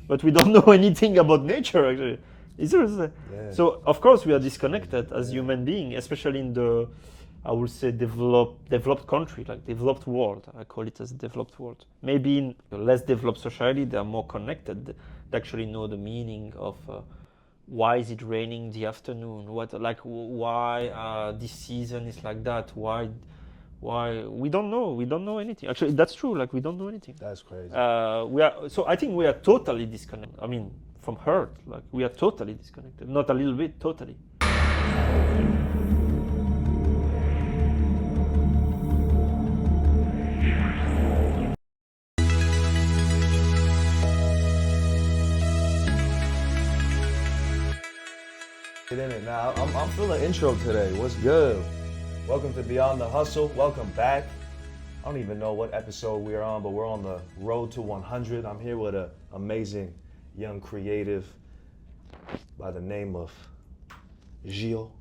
but we don't know anything about nature actually. So of course we are disconnected as human beings, especially in the, I would say, developed country, like developed world. I call it as developed world. Maybe in a less developed society, they are more connected. They actually know the meaning of why is it raining in the afternoon? Why this season is like that? Why we don't know? We don't know anything. Actually, that's true. Like we don't know anything. That's crazy. So I think we are totally disconnected. I mean, from Earth, like we are totally disconnected. Not a little bit, totally. Get in it now. I'm feeling intro today. What's good? Welcome to Beyond the Hustle. Welcome back. I don't even know what episode we are on, but we're on the road to 100. I'm here with an amazing young creative by the name of Gille.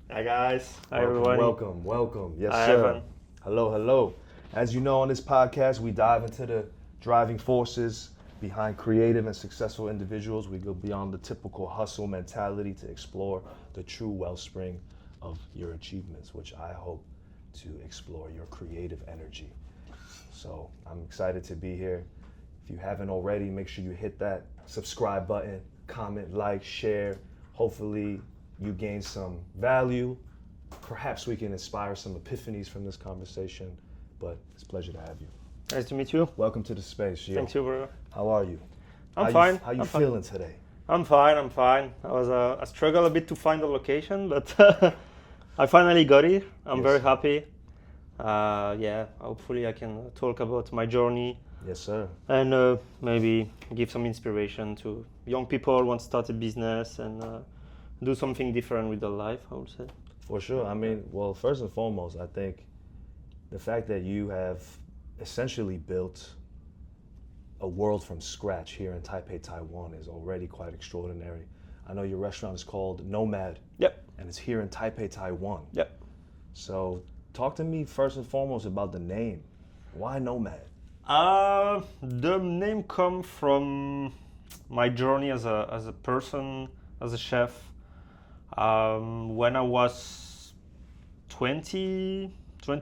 Hi guys. Hi everyone. Welcome. Yes, Hi, sir. Evan. Hello. As you know, on this podcast, we dive into the driving forces behind creative and successful individuals. We go beyond the typical hustle mentality to explore the true wellspring of your achievements, which I hope to explore your creative energy. So I'm excited to be here. If you haven't already, make sure you hit that subscribe button, comment, like, share. Hopefully you gain some value. Perhaps we can inspire some epiphanies from this conversation, but it's a pleasure to have you. Nice to meet you. Welcome to the space, Gille. Thank you, bro. How are you? I'm fine. How you feeling today? I'm fine. I struggled a bit to find a location, but I finally got it. I'm very happy. Hopefully I can talk about my journey. Yes, sir. And maybe give some inspiration to young people who want to start a business and do something different with their life, I would say. For sure. I mean, well, first and foremost, I think the fact that you have essentially built a world from scratch here in Taipei, Taiwan is already quite extraordinary. I know your restaurant is called Nomad. Yep. And it's here in Taipei, Taiwan. Yep. So talk to me first and foremost about the name. Why Nomad? The name comes from my journey as a person, as a chef. When I was 20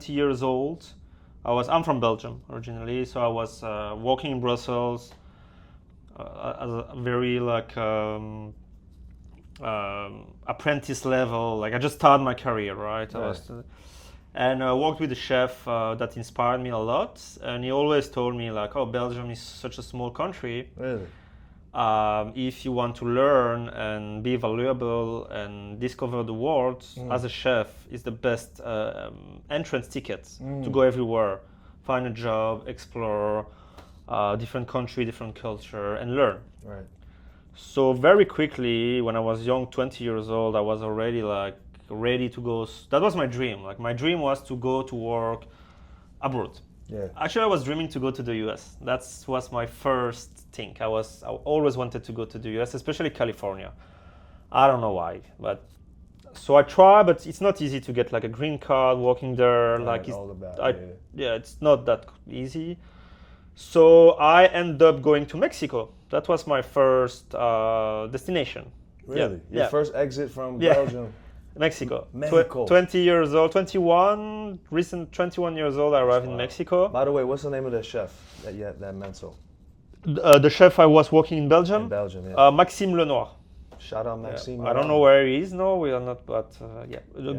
years old, I'm from Belgium originally, so I was working in Brussels as a very apprentice level. Like I just started my career, right? I worked with a chef that inspired me a lot, and he always told me like, "Oh, Belgium is such a small country. Really? If you want to learn and be valuable and discover the world, as a chef is the best entrance ticket to go everywhere, find a job, explore different country, different culture, and learn." Right. So very quickly, when I was young, 20 years old, I was already like ready to go. That was my dream. Like my dream was to go to work abroad. Yeah. Actually, I was dreaming to go to the US. That was my first thing. I always wanted to go to the US, especially California. I don't know why, but so I tried, but it's not easy to get like a green card working there. It's not that easy. So I ended up going to Mexico. That was my first destination. Really? Yeah. Your first exit from Belgium? Mexico. Mexico. 20 years old, 21 years old, I arrived in Mexico. By the way, what's the name of the chef that mentor? The chef I was working in Belgium? In Belgium, yeah. Maxime Lenoir. Shout out Maxime. Yeah. I don't know where he is now, we are not, but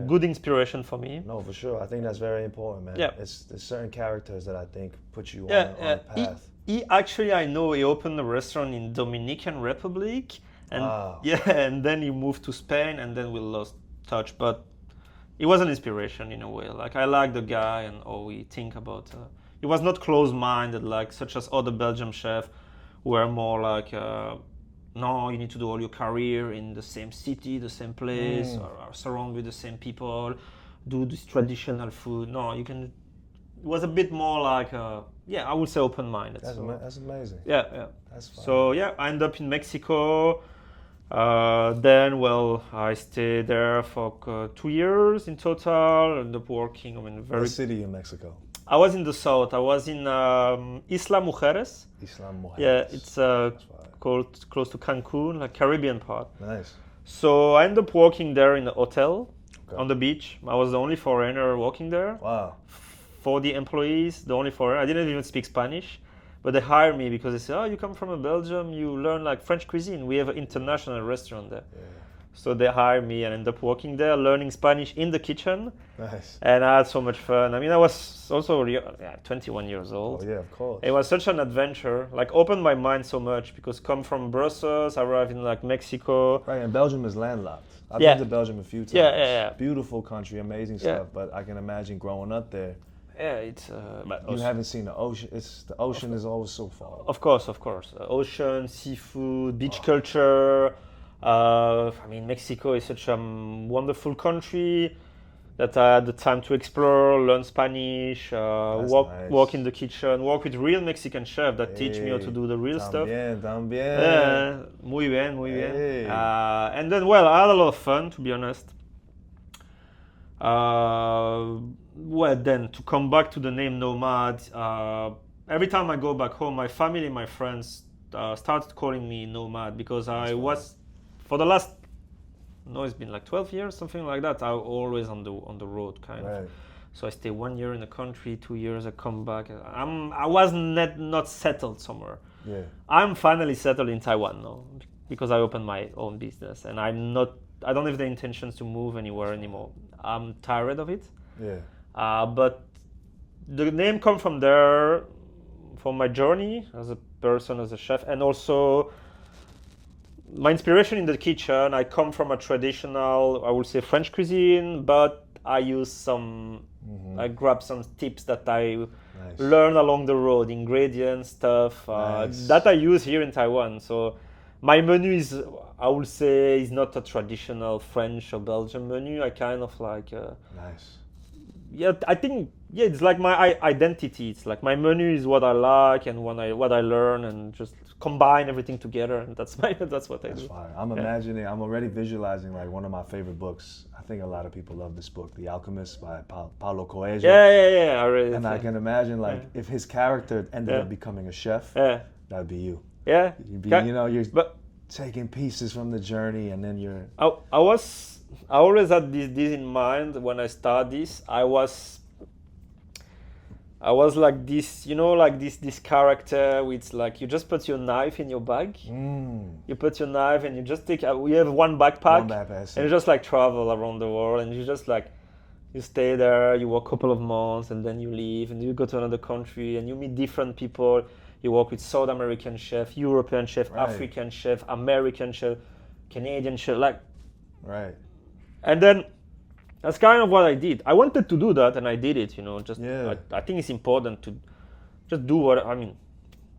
good inspiration for me. No, for sure. I think that's very important, man. Yeah. There's certain characters that I think put you on a path. He actually, I know he opened a restaurant in Dominican Republic, and and then he moved to Spain, and then we lost touch, but it was an inspiration in a way. Like I like the guy and all we think about. He was not closed-minded, like such as other Belgian chefs who were more like, no, you need to do all your career in the same city, the same place, or surrounded with the same people, do this traditional food. No, you can. It was a bit more like, I would say open-minded. That's amazing. Yeah. That's fine. So I ended up in Mexico. Then, I stayed there for 2 years in total. Ended up working. What city in Mexico? I was in the south. I was in Isla Mujeres. Isla Mujeres. Yeah, it's called close to Cancun, like Caribbean part. Nice. So I ended up working there in a hotel on the beach. I was the only foreigner working there. Wow. For the employees, the only foreigner. I didn't even speak Spanish, but they hired me because they said, "Oh, you come from Belgium, you learn like French cuisine. We have an international restaurant there." Yeah. So they hired me and ended up working there, learning Spanish in the kitchen. Nice. And I had so much fun. I mean, I was also 21 years old. Oh yeah, of course. It was such an adventure. Like, opened my mind so much because come from Brussels, I arrived in like Mexico. Right, and Belgium is landlocked. I've Yeah. been to Belgium a few times. Yeah. Beautiful country, amazing Yeah. stuff. But I can imagine growing up there, Yeah, it's. But you also, haven't seen the ocean. The ocean is always so far. of course. Ocean, seafood, beach culture. I mean, Mexico is such a wonderful country that I had the time to explore, learn Spanish, That's walk nice. in the kitchen, work with real Mexican chefs that teach me how to do the real stuff. También. Yeah, muy bien. Hey. And then, well, I had a lot of fun, to be honest. Well, then, to come back to the name Nomad, every time I go back home, my family, my friends started calling me Nomad because I was, for the last, no, it's been like 12 years, something like that. I'm always on the road, kind of. So I stay 1 year in the country, 2 years, I come back. I was not settled somewhere. Yeah. I'm finally settled in Taiwan now because I opened my own business, and I don't have the intentions to move anywhere anymore. I'm tired of it. Yeah. But the name come from there, from my journey as a person, as a chef, and also my inspiration in the kitchen. I come from a traditional, I would say, French cuisine, but I use I grab some tips that I learned along the road, ingredients, stuff that I use here in Taiwan. So my menu is, I would say, is not a traditional French or Belgian menu. I kind of like yeah, I think it's like my identity. It's like my menu is what I like and what I learn, and just combine everything together, and that's what I do. That's fire. I'm imagining, I'm already visualizing like one of my favorite books. I think a lot of people love this book, The Alchemist by Paulo Coelho. Yeah. I read it. And I can imagine like if his character ended up becoming a chef, that'd be you. Yeah. You'd be, you're taking pieces from the journey, and then you're. I always had this in mind when I started this. I was like this, like this character with like, you just put your knife in your bag. You put your knife and you just take, we have one backpack and you just like travel around the world, and you just like, you stay there, you work a couple of months, and then you leave and you go to another country and you meet different people. You work with South American chef, European chef, African chef, American chef, Canadian chef, like. Right. And then that's kind of what I did. I wanted to do that, and I did it. I think it's important to just do what I mean.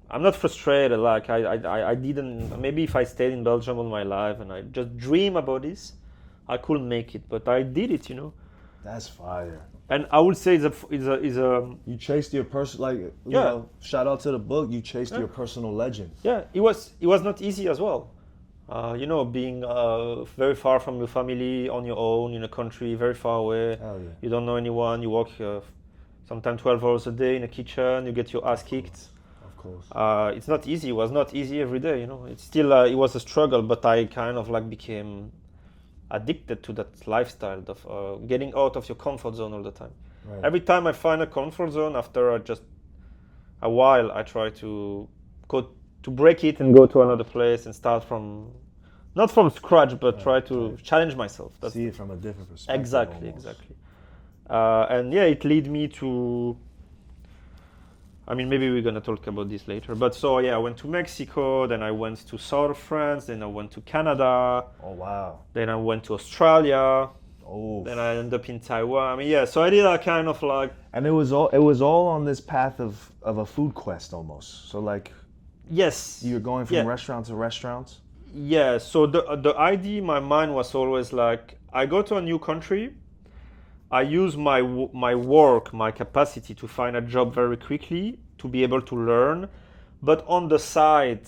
I'm not frustrated. Like I didn't. Maybe if I stayed in Belgium all my life and I just dream about this, I couldn't make it. But I did it. That's fire. And I would say it's a. You chased your person, shout out to the book. You chased your personal legend. Yeah, it was not easy as well. Being very far from your family, on your own, in a country very far away. Hell yeah. You don't know anyone. You work sometimes 12 hours a day in a kitchen. You get your ass kicked. Of course. It's not easy. It was not easy every day. It's still it was a struggle. But I kind of like became addicted to that lifestyle of getting out of your comfort zone all the time. Right. Every time I find a comfort zone, after just a while, I try to go to break it and go to another place and start from, not from scratch, but try to challenge myself. See it from a different perspective. Exactly. And it led me to, I mean, maybe we're going to talk about this later. But so, I went to Mexico, then I went to South of France, then I went to Canada. Oh, wow. Then I went to Australia. Oh. Then I ended up in Taiwan. I mean, so I did a kind of like. And it was all on this path of a food quest almost. So like. Yes. You're going from restaurant to restaurant? Yeah, so the idea in my mind was always like, I go to a new country, I use my work, my capacity to find a job very quickly, to be able to learn, but on the side,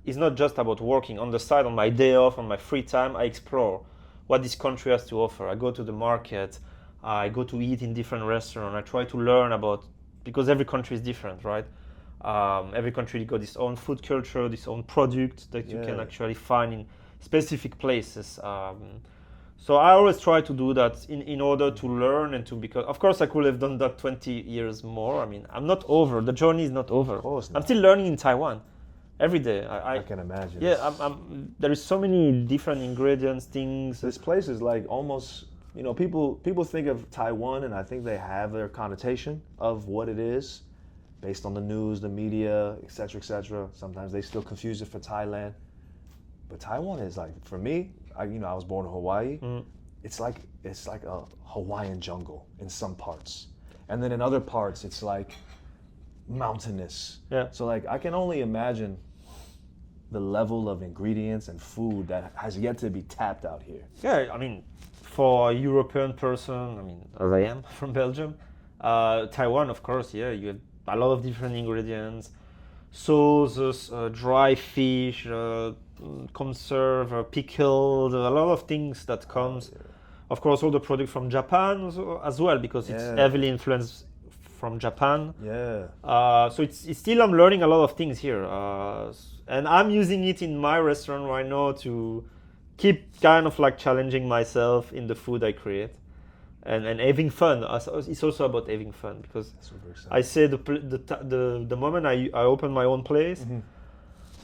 it's not just about working. On the side, on my day off, on my free time, I explore what this country has to offer. I go to the market, I go to eat in different restaurants, I try to learn about because every country is different, right? Every country got its own food culture, its own product that you can actually find in specific places. So I always try to do that in order to learn and to become. Of course, I could have done that 20 years more. I mean, I'm not over. The journey is not over. Of course not. I'm still learning in Taiwan every day. I can imagine. Yeah, there is so many different ingredients, things. This place is like almost, you know, people think of Taiwan, and I think they have their connotation of what it is based on the news, the media, et cetera, et cetera. Sometimes they still confuse it for Thailand. But Taiwan is like, for me, I was born in Hawaii. It's like a Hawaiian jungle in some parts. And then in other parts, it's like mountainous. Yeah. So like, I can only imagine the level of ingredients and food that has yet to be tapped out here. Yeah, I mean, for a European person, I mean, as I am from Belgium, Taiwan, of course, yeah, you have a lot of different ingredients, sauces, dry fish, conserve, pickled, a lot of things that comes. Of course, all the product from Japan as well, because it's heavily influenced from Japan. Yeah. So it's still, I'm learning a lot of things here. And I'm using it in my restaurant right now to keep kind of like challenging myself in the food I create. And having fun. It's also about having fun, because I say the moment I open my own place,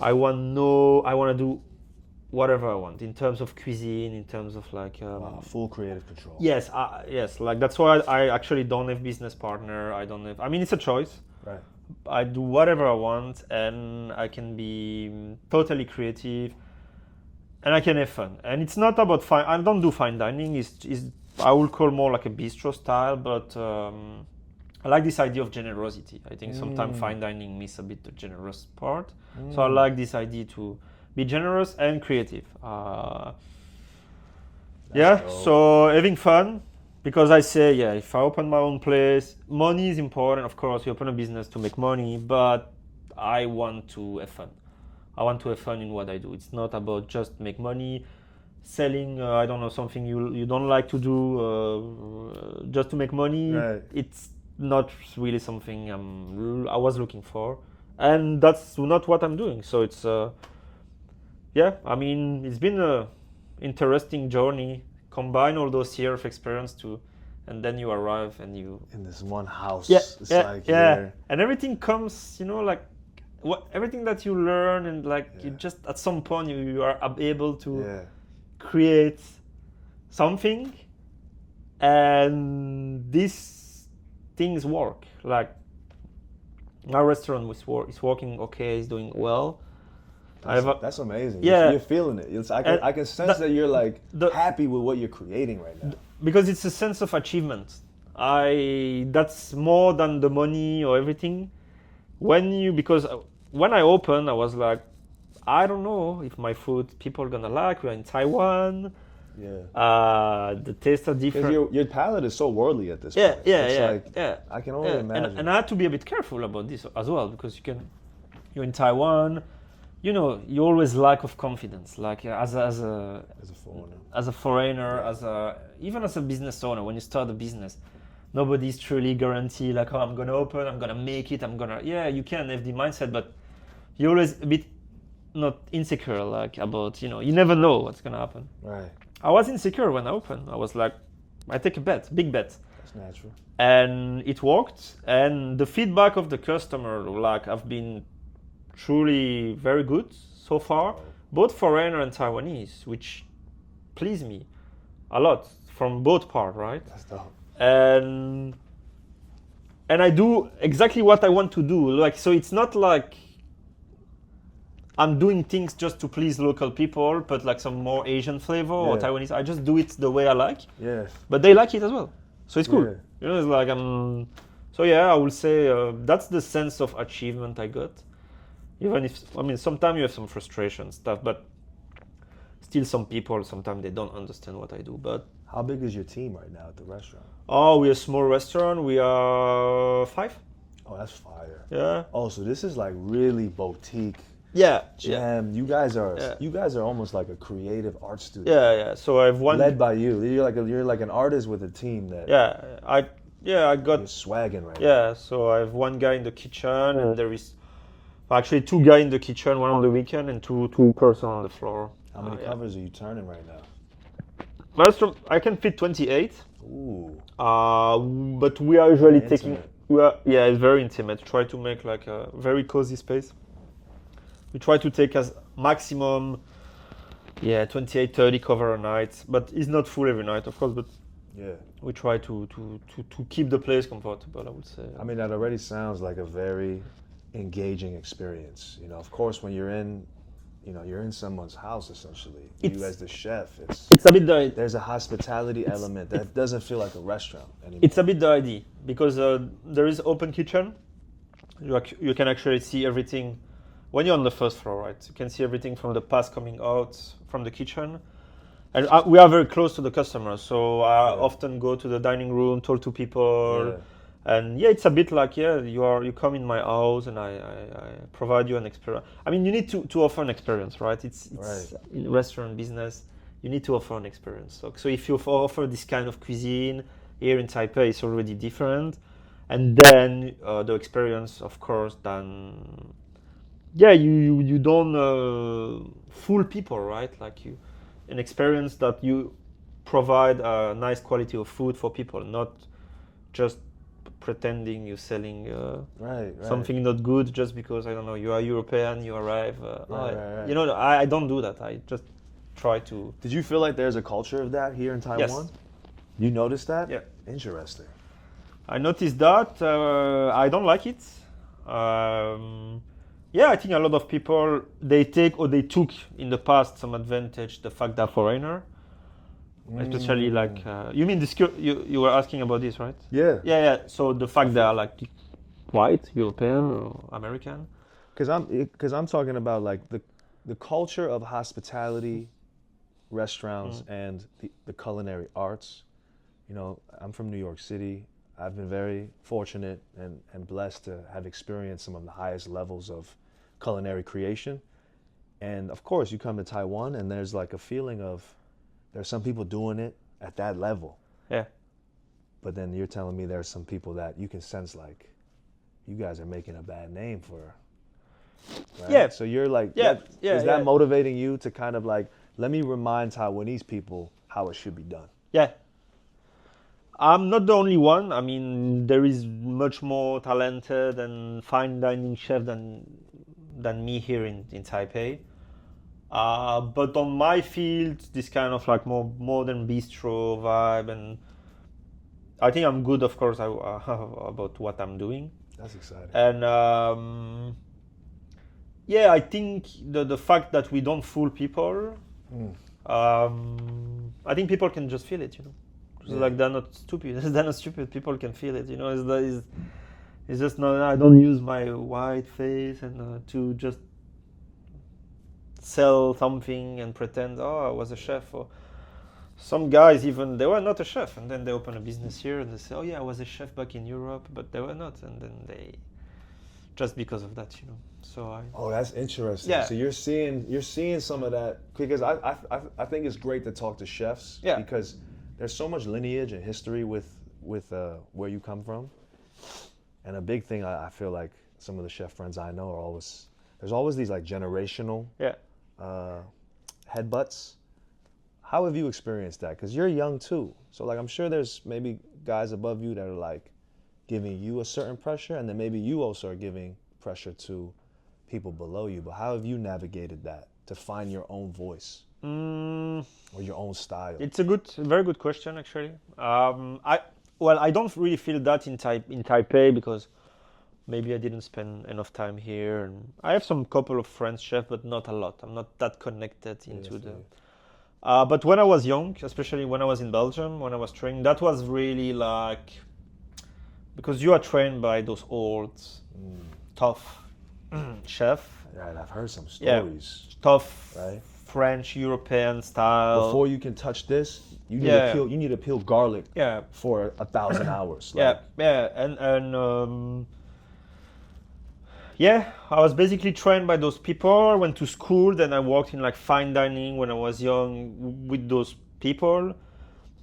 I want to do whatever I want in terms of cuisine, in terms of like full creative control. Yes, yes. Like that's why I actually don't have business partner. I mean, it's a choice. Right. I do whatever I want, and I can be totally creative, and I can have fun. And it's not about fine. I don't do fine dining. Is I would call more like a bistro style, but I like this idea of generosity. I think sometimes fine dining miss a bit the generous part. So I like this idea to be generous and creative. Dope. So having fun, because I say, if I open my own place, money is important. Of course, you open a business to make money, but I want to have fun. I want to have fun in what I do. It's not about just make money. Selling, I don't know, something you don't like to do just to make money. Right. It's not really something I was looking for, and that's not what I'm doing. So it's I mean, it's been a interesting journey. Combine all those years of experience and then you arrive and you in this one house. And everything comes, like everything that you learn, and like you just at some point you are able to create something, and these things work. Like my restaurant is working okay, is doing well. That's amazing. Yeah. You're feeling it. I can sense that you're like happy with what you're creating right now. Because it's a sense of achievement. That's more than the money or everything. Because when I opened, I was like, I don't know if my food people are gonna like. We're in Taiwan. Yeah. The tastes are different. Because your palate is so worldly at this point. I can only imagine. And I had to be a bit careful about this as well, because you're in Taiwan. You always lack of confidence, like as a foreigner, even as a business owner. When you start a business, nobody's truly guaranteed like, I'm gonna open, I'm gonna make it, you can have the mindset, but you're always a bit not insecure, like about, you never know what's gonna happen. Right. I was insecure when I opened. I was like, I take a big bet. That's natural. And it worked, and the feedback of the customer, like, have been truly very good so far, both foreigner and Taiwanese, which please me a lot from both parts, right? That's dope. And I do exactly what I want to do. Like, so it's not like I'm doing things just to please local people, but like some more Asian flavor or Taiwanese. I just do it the way I like. Yeah. But they like it as well, so it's cool. Yeah. It's like I would say that's the sense of achievement I got. Even if, sometimes you have some frustration stuff, but still some people, sometimes they don't understand what I do. But how big is your team right now at the restaurant? Oh, we're a small restaurant. We are 5. Oh, that's fire. Yeah. Oh, so this is like really boutique. Yeah. Jam. You guys are almost like a creative art studio. Yeah. So I have one led by you. You're like an artist with a team that. Yeah. Yeah, I You're got. swagging right now. Yeah, so I have one guy in the kitchen, and there is actually two guys in the kitchen, one on the weekend, and two person on the floor. How many Yeah. covers are you turning right now? I can fit 28. Ooh. But we are usually Very taking. intimate. Yeah, it's very intimate. Try to make like a very cozy space. We try to take as maximum, 28, 30 cover a night, but it's not full every night, of course. But Yeah. we try to keep the place comfortable, I would say. I mean, that already sounds like a very engaging experience. You know, of course, when you're in, you're in someone's house essentially. You as the chef, It's a bit there's a hospitality element that doesn't feel like a restaurant anymore. It's a bit the idea because there is open kitchen. You can actually see everything when you're on the first floor, right? You can see everything from the pass coming out from the kitchen, and we are very close to the customers. So I often go to the dining room, talk to people, and it's a bit like you come in my house and I provide you an experience. I mean, you need to offer an experience, right? It's in restaurant business. You need to offer an experience. So if you offer this kind of cuisine here in Taipei, it's already different. And then the experience, of course, then you don't fool people, right? Like an experience that you provide a nice quality of food for people, not just pretending you're selling something not good just because, I don't know, you are European, you arrive. You know, I don't do that. I just try to. Did you feel like there's a culture of that here in Taiwan? Yes. You noticed that? Yeah. Interesting. I noticed that. I don't like it. I think a lot of people, they take or they took in the past some advantage the fact they're foreigner. Especially like, you mean this, you were asking about this, right? Yeah. Yeah. So the fact they are like white, European or American. Because I'm talking about like the culture of hospitality, restaurants, and the culinary arts. You know, I'm from New York City. I've been very fortunate and blessed to have experienced some of the highest levels of culinary creation. And of course, you come to Taiwan and there's like a feeling of there's some people doing it at that level. Yeah. But then you're telling me there's some people that you can sense like you guys are making a bad name for. Right? Yeah. So you're like, is that motivating you to kind of like, let me remind Taiwanese people how it should be done? Yeah. I'm not the only one. I mean, there is much more talented and fine dining chef than me here in Taipei. But on my field, this kind of like more modern bistro vibe, and I think I'm good, of course, about what I'm doing. That's exciting. And I think the fact that we don't fool people, I think people can just feel it, you know. Like they're not stupid. They're not stupid. People can feel it, you know. It's just not. I don't use my white face and to just sell something and pretend, I was a chef. Or some guys even they were not a chef, and then they open a business here and they say, I was a chef back in Europe, but they were not, and then they just because of that, you know. So that's interesting. Yeah. So you're seeing some of that because I think it's great to talk to chefs because there's so much lineage and history with where you come from, and a big thing I feel like some of the chef friends I know are there's always these like generational headbutts. How have you experienced that? Because you're young too, so like I'm sure there's maybe guys above you that are like giving you a certain pressure, and then maybe you also are giving pressure to people below you. But how have you navigated that to find your own voice? Or your own style? It's a very good question, actually. I don't really feel that in Taipei because maybe I didn't spend enough time here, and I have some couple of friends chefs, but not a lot. I'm not that connected into the. But when I was young, especially when I was in Belgium, when I was training, that was really like because you are trained by those old, tough chef. Yeah, I've heard some stories. Yeah, tough. Right. French European style. Before you can touch this, you need to peel garlic for 1,000 hours. Like. I was basically trained by those people. I went to school, then I worked in like fine dining when I was young with those people.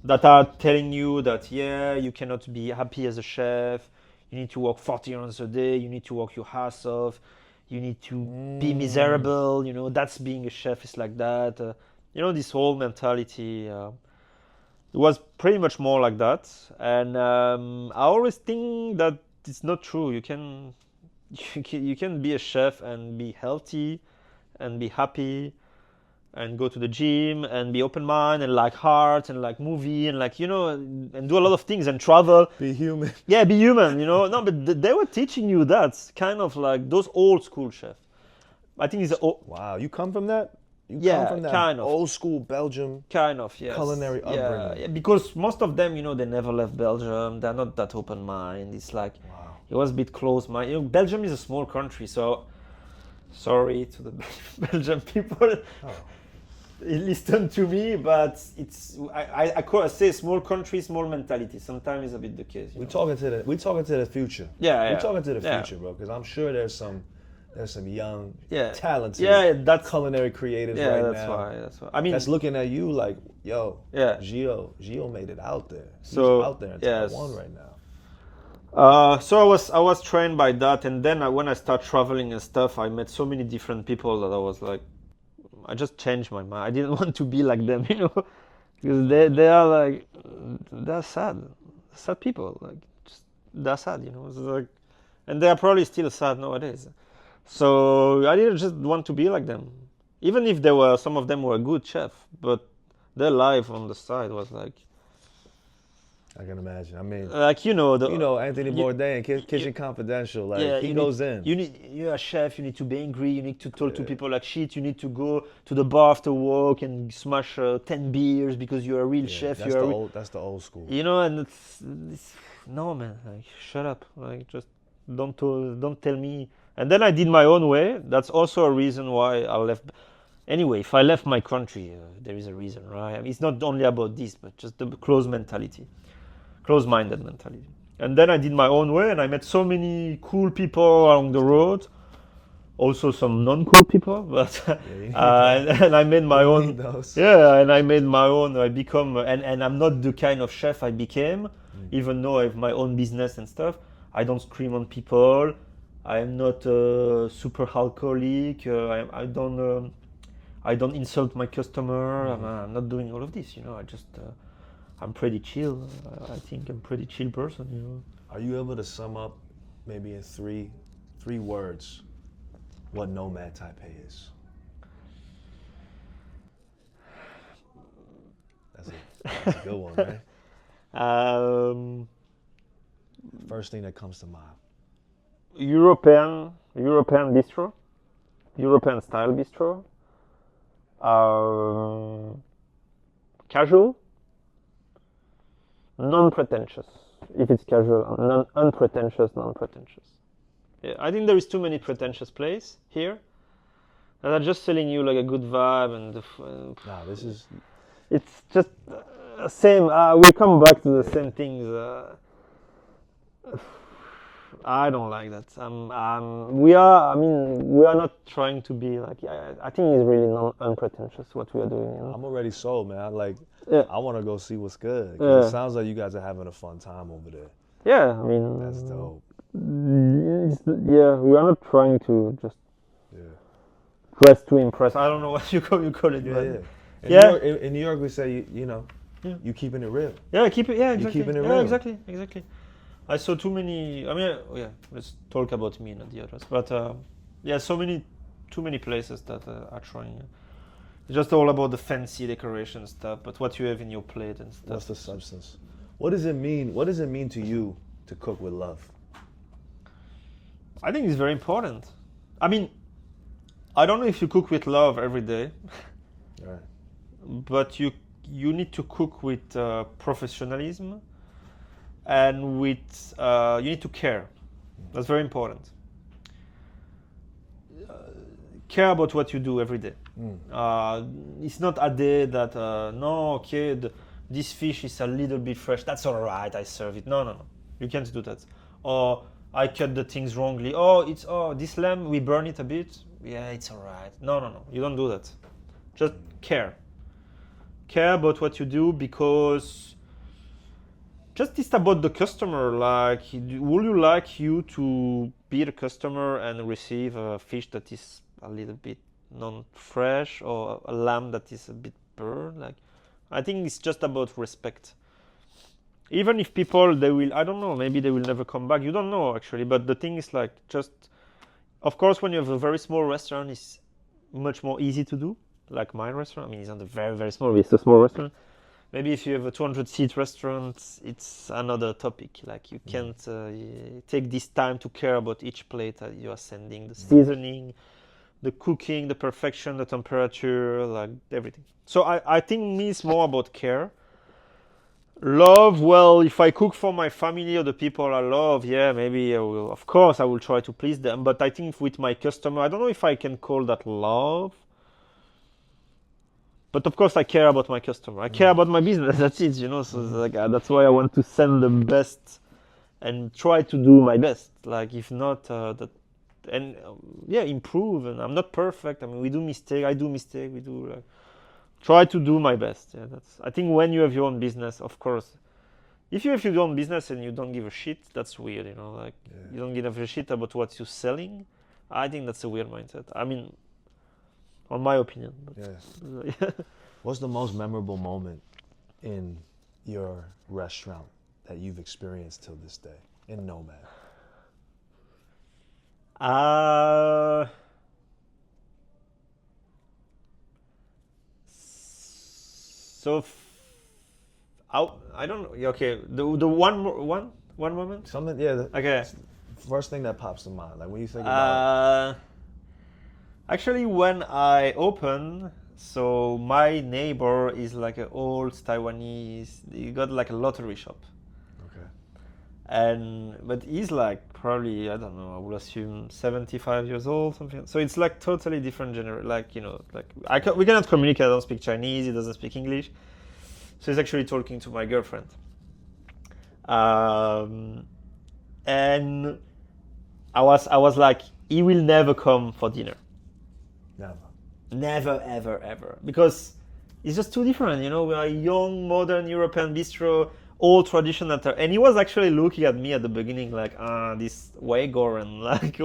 that are telling you that, yeah, you cannot be happy as a chef. You need to work 40 hours a day. You need to work your ass off. You need to be miserable. You know, that's being a chef is like that. This whole mentality. It was pretty much more like that. And I always think that it's not true. You can be a chef and be healthy and be happy and go to the gym and be open minded and like art and like movie and like and do a lot of things and travel. Be human. Yeah, be human. No, but they were teaching you that kind of like those old school chefs. I think it's wow. You come from that? You yeah, come from that kind of old school Belgium kind of yes. culinary upbringing. Yeah, because most of them, they never left Belgium. They're not that open minded. It's like it was a bit close minded. Belgium is a small country, so sorry to the Belgian people. Listen to me, but it's I say small country, small mentality. Sometimes it's a bit the case. We're talking to the future. Yeah, we're talking to the future, bro. Because I'm sure there's some young, talented, that's culinary creatives right now. That's why. I mean, that's looking at you like, yo, Gille made it out there. He's out there in Taiwan right now. So I was trained by that, and then when I started traveling and stuff, I met so many different people that I was like, I just changed my mind. I didn't want to be like them, because they are like, they're sad people, like just they're sad, It's like, and they are probably still sad nowadays. So I didn't just want to be like them, even if some of them were a good chef, but their life on the side was like. I can imagine. I mean, like Anthony Bourdain, Kitchen Confidential. Like he goes in. You're a chef. You need to be angry. You need to talk to people like shit. You need to go to the bar after work and smash 10 beers because you're a real chef. That's the old school. And it's no, man. Like shut up. Like just don't tell me. And then I did my own way. That's also a reason why I left. Anyway, if I left my country, there is a reason, right? I mean, it's not only about this, but just the close-minded mentality. And then I did my own way, and I met so many cool people along the road. Also some non-cool people, but and I made my own. Yeah, and I made my own. I become, and I'm not the kind of chef I became, even though I have my own business and stuff. I don't scream on people. I am not super alcoholic. I don't insult my customer. I'm not doing all of this. I just. I'm pretty chill. I think I'm a pretty chill person, Are you able to sum up, maybe in three words, what Nomad Taipei is? That's a good one, right? First thing that comes to mind. European bistro, European style bistro. Casual. Non-pretentious, if it's casual, unpretentious, non-pretentious. Yeah, I think there is too many pretentious places here that are just selling you like a good vibe and. This is. It's just same. We come back to the same things. I don't like that. We are not trying to be like. I think it's really unpretentious what we are doing. I'm already sold, man. I want to go see what's good. It sounds like you guys are having a fun time over there. Yeah, I mean. That's dope. We are not trying to just. Dress to impress. I don't know what you call it. In New York, we say you keeping it real. Yeah, keep it. Yeah, exactly. You keeping it real. Exactly. I saw too many. I mean, let's talk about me, not the others. But too many places that are trying. It's just all about the fancy decoration stuff, but what you have in your plate and stuff. What's the substance? What does it mean? What does it mean to you to cook with love? I think it's very important. I mean, I don't know if you cook with love every day, right? But you need to cook with professionalism. And with you need to care. That's very important. Care about what you do every day. It's not a day that this fish is a little bit fresh. That's all right. I serve it. No. You can't do that. Or I cut the things wrongly. This lamb we burn it a bit. Yeah, it's all right. No. You don't do that. Just care. care about what you do because just it's about the customer. Like, would you like you to be the customer and receive a fish that is a little bit non-fresh or a lamb that is a bit burned? Like, I think it's just about respect. Even if people, they will, I don't know, maybe they will never come back. You don't know actually, but the thing is like just, of course, when you have a very small restaurant, it's much more easy to do. Like my restaurant, I mean, it's not a very, very small, it's a small restaurant. Maybe if you have a 200-seat restaurant, it's another topic. Like you can't take this time to care about each plate that you are sending, the seasoning, the cooking, the perfection, the temperature, like everything. So I think me it's more about care. Love, well, if I cook for my family or the people I love, yeah, maybe I will, of course, I will try to please them. But I think with my customer, I don't know if I can call that love. But of course, I care about my customer. I care about my business. That's it, you know. So like, that's why I want to send the best and try to do my best. Like, if not, improve. And I'm not perfect. I mean, we do mistake. I do mistake. We do like try to do my best. Yeah, that's. I think when you have your own business, of course. If you have your own business and you don't give a shit, that's weird. You know, like you don't give a shit about what you're selling. I think that's a weird mindset. I mean. On my opinion. Yeah. What's the most memorable moment in your restaurant that you've experienced till this day in Nomad? I don't know. Okay, the one moment. Something, yeah. Okay. First thing that pops to mind, like when you think about. Actually, when I opened, so my neighbor is like an old Taiwanese. He got like a lottery shop. Okay. But he's like probably, I don't know, I would assume 75 years old, something. So it's like totally different generation. Like, you know, like we cannot communicate. I don't speak Chinese. He doesn't speak English. So he's actually talking to my girlfriend. And I was like, he will never come for dinner. Never, ever, ever. Because it's just too different, you know. We are a young, modern European bistro, old tradition. And he was actually looking at me at the beginning like, this Uyghur and like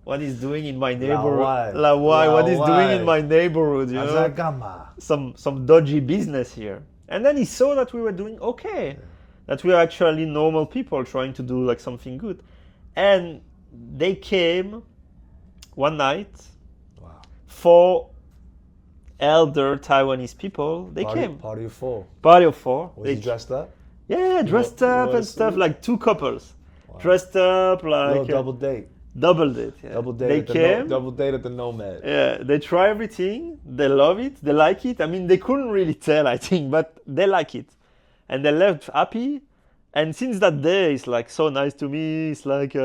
what he's doing in my neighborhood. What he's doing in my neighborhood, you know. Some dodgy business here. And then he saw that we were doing okay. That we are actually normal people trying to do like something good. And they came one night. 4 elder Taiwanese people, they came. Party of 4. Party of 4. Was he dressed up? Yeah, dressed up and stuff, like 2 couples. Wow. Dressed up like... double date. Double date, yeah. Double date. They came. Double date at the Nomad. Yeah, they try everything. They love it. They like it. I mean, they couldn't really tell, I think, but they like it. And they left happy. And since that day, it's like so nice to me. It's like...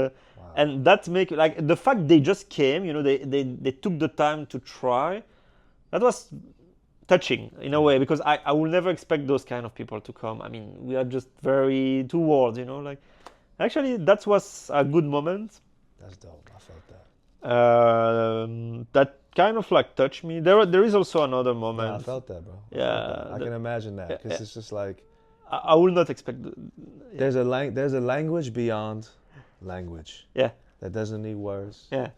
And that make like the fact they just came, you know, they took the time to try. That was touching in a way because I will never expect those kind of people to come. I mean, we are just very two worlds, you know. Like, actually, that was a good moment. That's dope. I felt that. That kind of like touched me. There is also another moment. Yeah, I felt that, bro. I can imagine that because it's just like I will not expect. There's a language beyond language. Yeah. That doesn't need words. Yeah.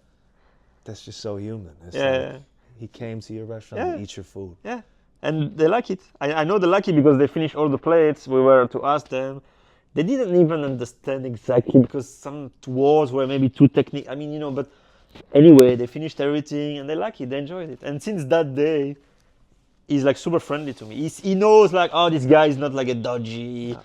That's just so human. It's like he came to your restaurant to eat your food. Yeah. And they like it. I know they like it because they finished all the plates. We were to ask them. They didn't even understand exactly because some words were maybe too technical. I mean, you know, but anyway, they finished everything and they like it. They enjoyed it. And since that day, he's like super friendly to me. He knows like, oh, this guy is not like a dodgy.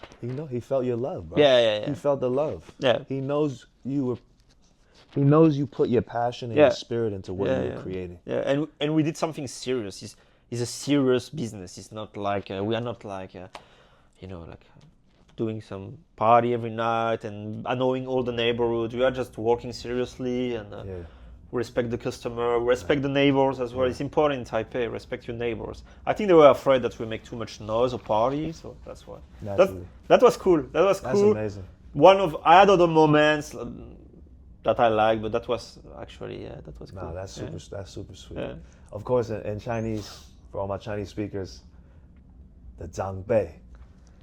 He felt your love, bro. Yeah. He felt the love. Yeah. He knows He knows you put your passion and your spirit into what you're creating. Yeah, and we did something serious. It's a serious business. It's not like we are not like like doing some party every night and annoying all the neighborhood. We are just working seriously and respect the customer, respect the neighbors as well. It's important in Taipei. Respect your neighbors. I think they were afraid that we make too much noise or party, so that's why. That was cool. That's amazing. I had other moments that I like, but that was actually that was cool. No, that's super sweet. Yeah. Of course, in Chinese, for all my Chinese speakers, the Zhangbei.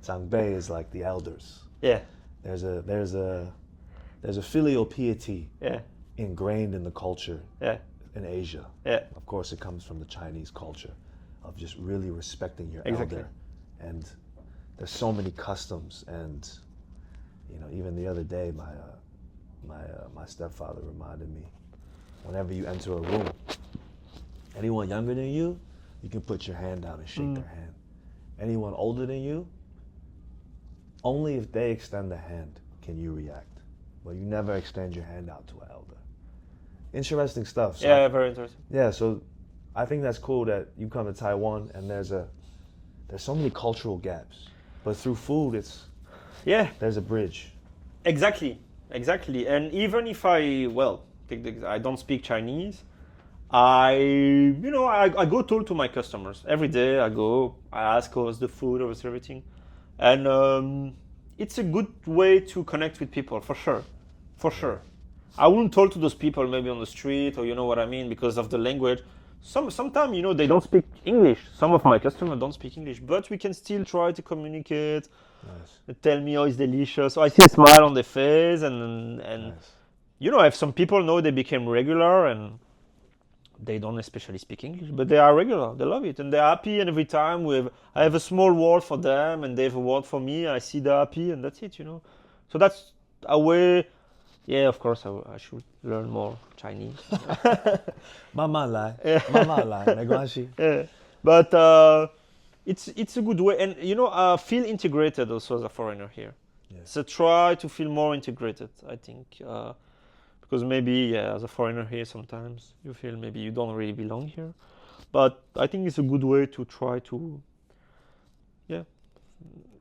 Zhangbei is like the elders. Yeah. There's a filial piety Yeah. ingrained in the culture Yeah. in Asia. Yeah. Of course, it comes from the Chinese culture of just really respecting your Exactly. elder. And there's so many customs. And even the other day, my stepfather reminded me, whenever you enter a room, anyone younger than you, you can put your hand down and shake their hand. Anyone older than you, only if they extend the hand can you react. But you never extend your hand out to an elder. Interesting stuff. So Yeah, very interesting. yeah, so I think that's cool that you come to Taiwan and there's so many cultural gaps. But through food, Yeah. there's a bridge. Exactly. And even if I don't speak Chinese, I go talk to my customers every day. I ask how's the food, how's everything, and it's a good way to connect with people for sure. I wouldn't talk to those people maybe on the street, or you know what I mean, because of the language. Sometimes they don't speak English. Some of my customers don't speak English, but we can still try to communicate. Nice. They tell me, oh, it's delicious. So I see a smile on their face, and Nice. if some people know they became regular and they don't especially speak English, but they are regular. They love it and they're happy. And every time I have a small word for them and they have a word for me, I see they're happy, and that's it. So that's a way. Yeah, of course, I should learn more Chinese. 慢慢来，慢慢来，没关系。Yeah. But it's a good way, and feel integrated also as a foreigner here. Yeah. So try to feel more integrated, I think, because maybe as a foreigner here sometimes you feel maybe you don't really belong here, but I think it's a good way to try to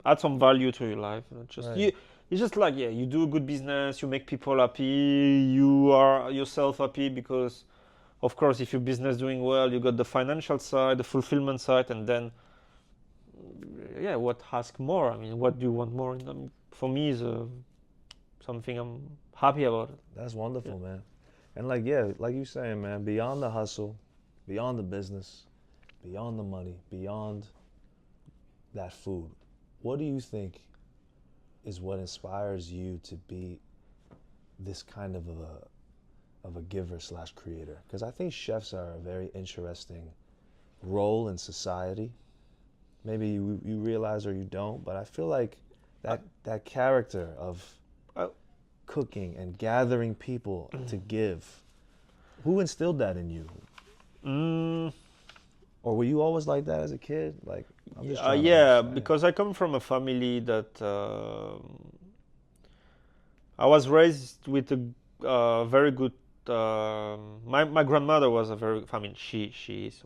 add some value to your life. Right. It's just like you do a good business, you make people happy, you are yourself happy, because of course if your business doing well, you got the financial side, the fulfillment side, and then what ask more? I mean, what do you want more? For me is something I'm happy about it. That's wonderful, man. And like you saying, man, beyond the hustle, beyond the business, beyond the money, beyond that food, what do you think is what inspires you to be this kind of a giver / creator? Because I think chefs are a very interesting role in society. Maybe you realize or you don't, but I feel like that character of cooking and gathering people to give, who instilled that in you? Or were you always like that as a kid? Like, I'm just trying to understand. Because I come from a family that I was raised with a very good. My grandmother was a very. I mean, she's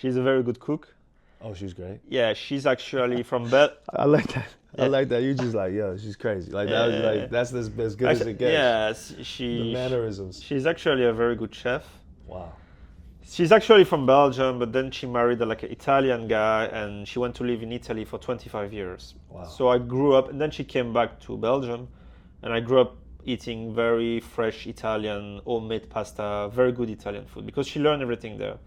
a very good cook. Oh, she's great. Yeah, she's actually from I like that. I like that. You just like, yo, she's crazy. Like that. Like that's as good as it gets. Yes, the mannerisms. She's actually a very good chef. Wow. She's actually from Belgium, but then she married an Italian guy, and she went to live in Italy for 25 years. Wow. So I grew up, and then she came back to Belgium, and I grew up eating very fresh Italian, homemade pasta, very good Italian food, because she learned everything there.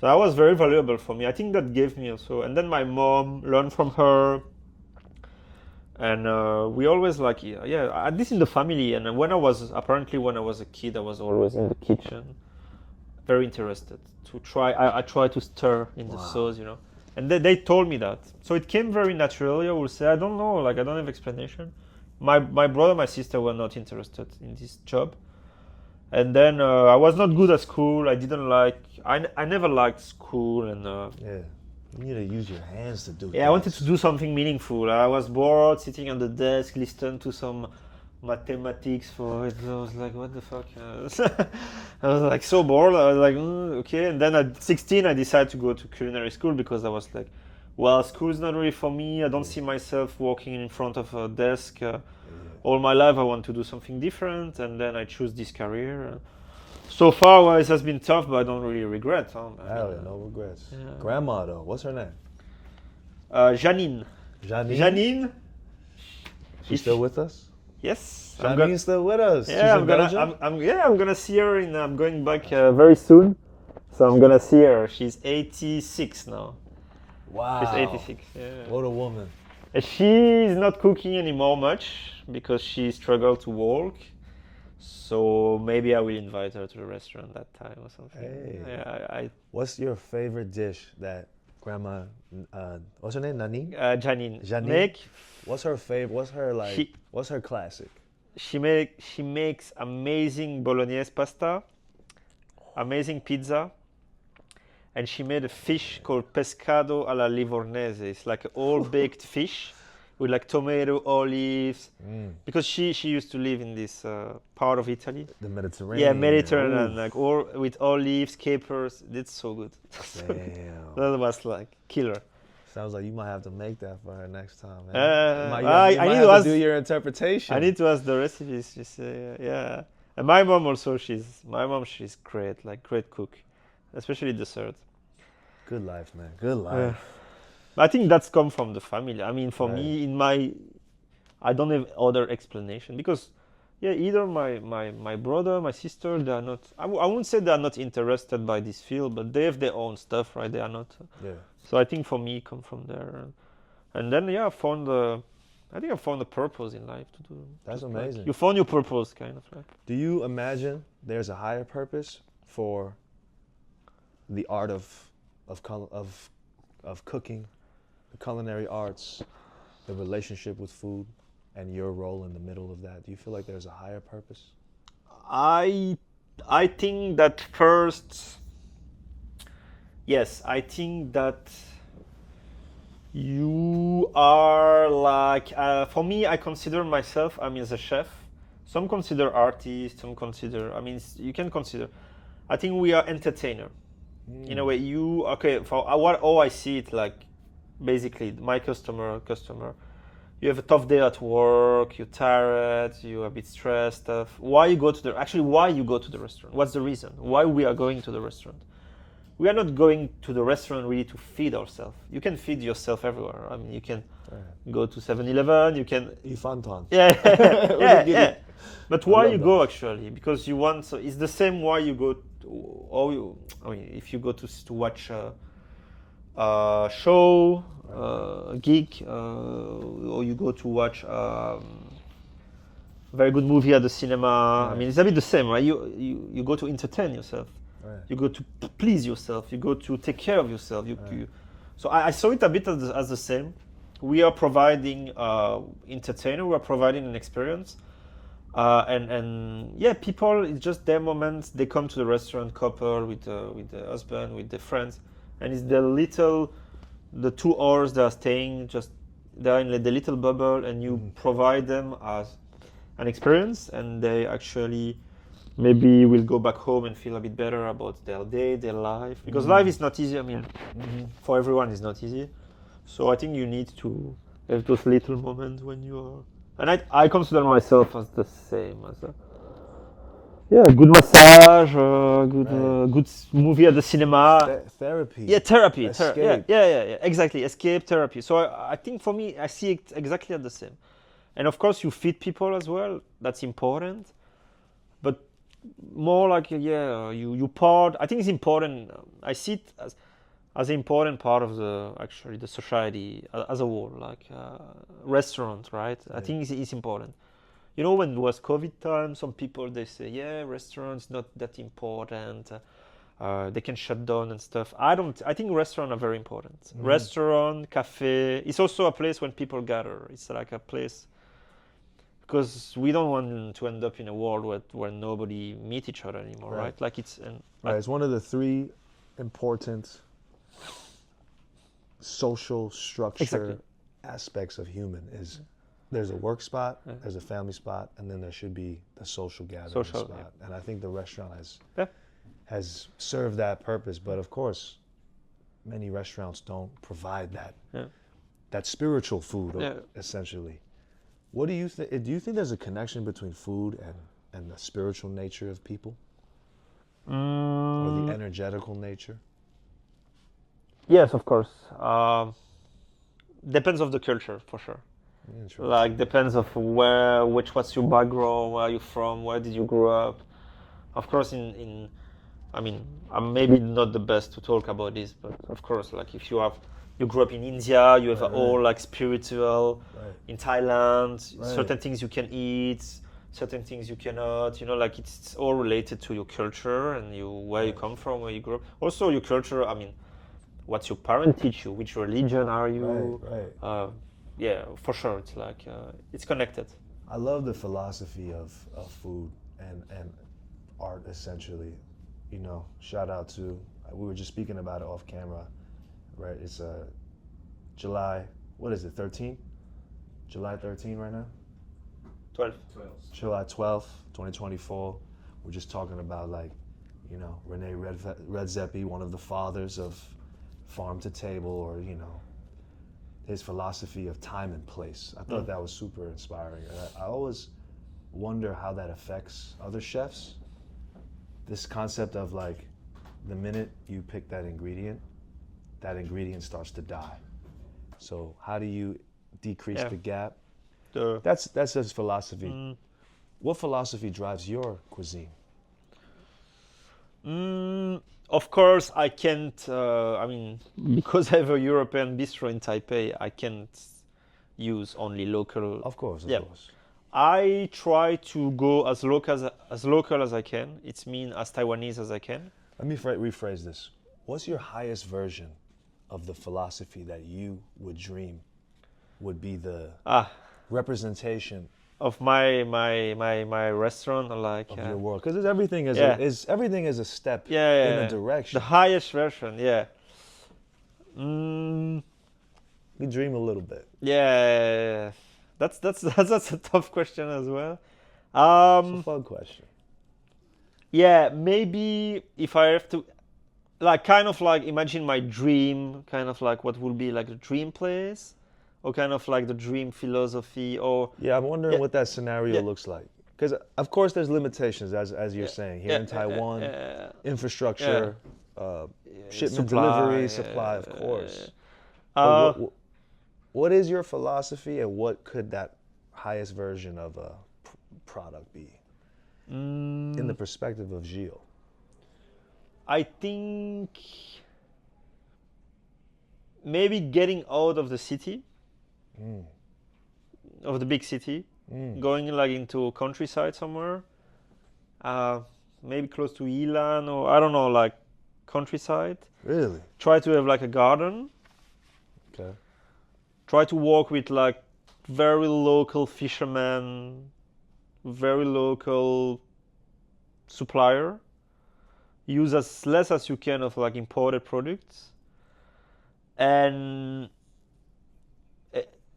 So that was very valuable for me. I think that gave me also, and then my mom learned from her, and we always this in the family. And when I was a kid, I was always in the kitchen, very interested to try. I try to stir in the sauce, and they told me that. So it came very naturally. I will say, I don't know, I don't have explanation. My brother, my sister were not interested in this job. And then I was not good at school. I never liked school, and you need to use your hands to do. I wanted to do something meaningful. I was bored sitting on the desk, listening to some mathematics for it. I was like, what the fuck? I was like so bored. I was like, okay. And then at 16, I decided to go to culinary school, because I was like, well, school's not really for me. I don't see myself working in front of a desk. All my life I want to do something different, and then I choose this career. So far it has been tough, but I don't really regret. No regrets. Yeah. Grandma though, what's her name? Janine. Janine. She's still with us? Yes. Janine's still with us. Yeah, I'm gonna see her I'm going back very soon. So I'm gonna see her. She's 86 now. Wow. She's 86. Yeah. What a woman. And she's not cooking anymore much because she struggled to walk. So maybe I will invite her to the restaurant that time or something. Hey. Yeah, What's your favorite dish that Grandma, what's her name? Nani? Janine. Janine? Make. What's her favorite? What's her like? What's her classic? She makes amazing bolognese pasta, amazing pizza, and she made a fish called pescado alla livornese. It's like an all baked fish with like tomato, olives, because she used to live in this part of Italy. The Mediterranean. Yeah, Mediterranean, Ooh. like all with olives, capers. It's so good. Damn. That was like killer. Sounds like you might have to make that for her next time, man. I you might need have to ask, do your interpretation. I need to ask the recipes. She say, yeah. And my mom also, she's great, like great cook, especially dessert. Good life, man. Good life. I think that's come from the family. I mean, for me, I don't have other explanation because, yeah, either my brother, my sister, they are not. I wouldn't say they are not interested by this field, but they have their own stuff, right? They are not. Yeah. So I think for me, come from there, and then I found a purpose in life to do. That's amazing. Like, you found your purpose, kind of. Right? Do you imagine there's a higher purpose for the art of cooking, the culinary arts, the relationship with food, and your role in the middle of that? Do you feel like there's a higher purpose? I think that first, yes, I think that you are like, for me, I consider myself, as a chef. Some consider artists, some consider, you can consider. I think we are entertainer. In a way, how I see it, like, basically, my customer, you have a tough day at work, you're tired, you're a bit stressed, stuff. Why you go to the restaurant? What's the reason? Why we are going to the restaurant? We are not going to the restaurant really to feed ourselves. You can feed yourself everywhere. You can go to 7-Eleven, you can... Ifanton. Yeah. But why you go, actually? Because you want... So it's the same why you go... if you go to watch a show, a gig, or you go to watch a very good movie at the cinema. Right. It's a bit the same, right? You go to entertain yourself. Right. You go to please yourself. You go to take care of yourself. So I saw it a bit as the same. We are providing entertainer. We are providing an experience. And people, it's just their moments. They come to the restaurant, couple with the husband, with the friends, and it's the 2 hours they are staying. Just they're in the little bubble, and you provide them as an experience, and they actually maybe will go back home and feel a bit better about their day, their life, because life is not easy. For everyone, it's not easy. So I think you need to have those little moments when you are. And I consider myself as the same as good massage, good movie at the cinema. Therapy. Yeah, therapy. Escape. Yeah, exactly. Escape therapy. So I think for me, I see it exactly as the same. And of course, you feed people as well. That's important. But more like, you part. I think it's important. I see it as an important part of the society as a whole, like restaurant, right? I think it's important. When it was COVID time, some people, they say, restaurants not that important. They can shut down and stuff. I think restaurants are very important. Restaurant, cafe. It's also a place when people gather. It's like a place, because we don't want to end up in a world where nobody meet each other anymore, right? Like it's one of the 3 important social structure aspects of human is there's a work spot, there's a family spot, and then there should be the social gathering spot. Yeah. And I think the restaurant has served that purpose. But of course, many restaurants don't provide that spiritual food, essentially. What do you think? Do you think there's a connection between food and the spiritual nature of people, or the energetical nature? Yes, of course. Depends of the culture, for sure. Like, depends of what's your background, where are you from, where did you grow up. Of course, I'm maybe not the best to talk about this, but of course, like if you have you grew up in India, you have Right, all like spiritual. Right. In Thailand, Right. certain things you can eat, certain things you cannot. You know, like it's all related to your culture and where you Right. come from, where you grew up. Also, your culture. I mean, what's your parent teach you? Which religion are you? Right. Yeah, for sure. It's like it's connected. I love the philosophy of food and art, essentially. You know, shout out to, we were just speaking about it off camera, right? It's July, what is it, 13? July 13 right now? 12. July 12th, 2024. We're just talking about, like, you know, Rene Redzepi, one of the fathers of farm to table, or, you know, his philosophy of time and place. I thought that was super inspiring. And I always wonder how that affects other chefs. This concept of, like, the minute you pick that ingredient starts to die. So how do you decrease the gap? That's his philosophy. What philosophy drives your cuisine? Of course, I can't. I mean, because I have a European bistro in Taipei, I can't use only local. Of course. I try to go as local as I can. It's mean as Taiwanese as I can. Let me rephrase this. What's your highest version of the philosophy that you would dream would be the representation of my restaurant, like of your world? Because everything is everything is a step in a direction. The highest version, We dream a little bit. Yeah. That's a tough question as well. It's a fun question. Yeah, maybe if I have to, like, kind of like imagine my dream, kind of like what would be like the dream place, or kind of like the dream philosophy, or I'm wondering what that scenario looks like. Because of course there's limitations, as you're saying here in Taiwan, infrastructure, shipment, delivery, supply, of course. What is your philosophy, and what could that highest version of a product be in the perspective of Gille? I think maybe getting out of the city, of the big city, going like into countryside somewhere, maybe close to Ilan, or I don't know, like countryside. Really? Try to have like a garden. Okay. Try to work with like very local fishermen, very local supplier. Use as less as you can of like imported products, and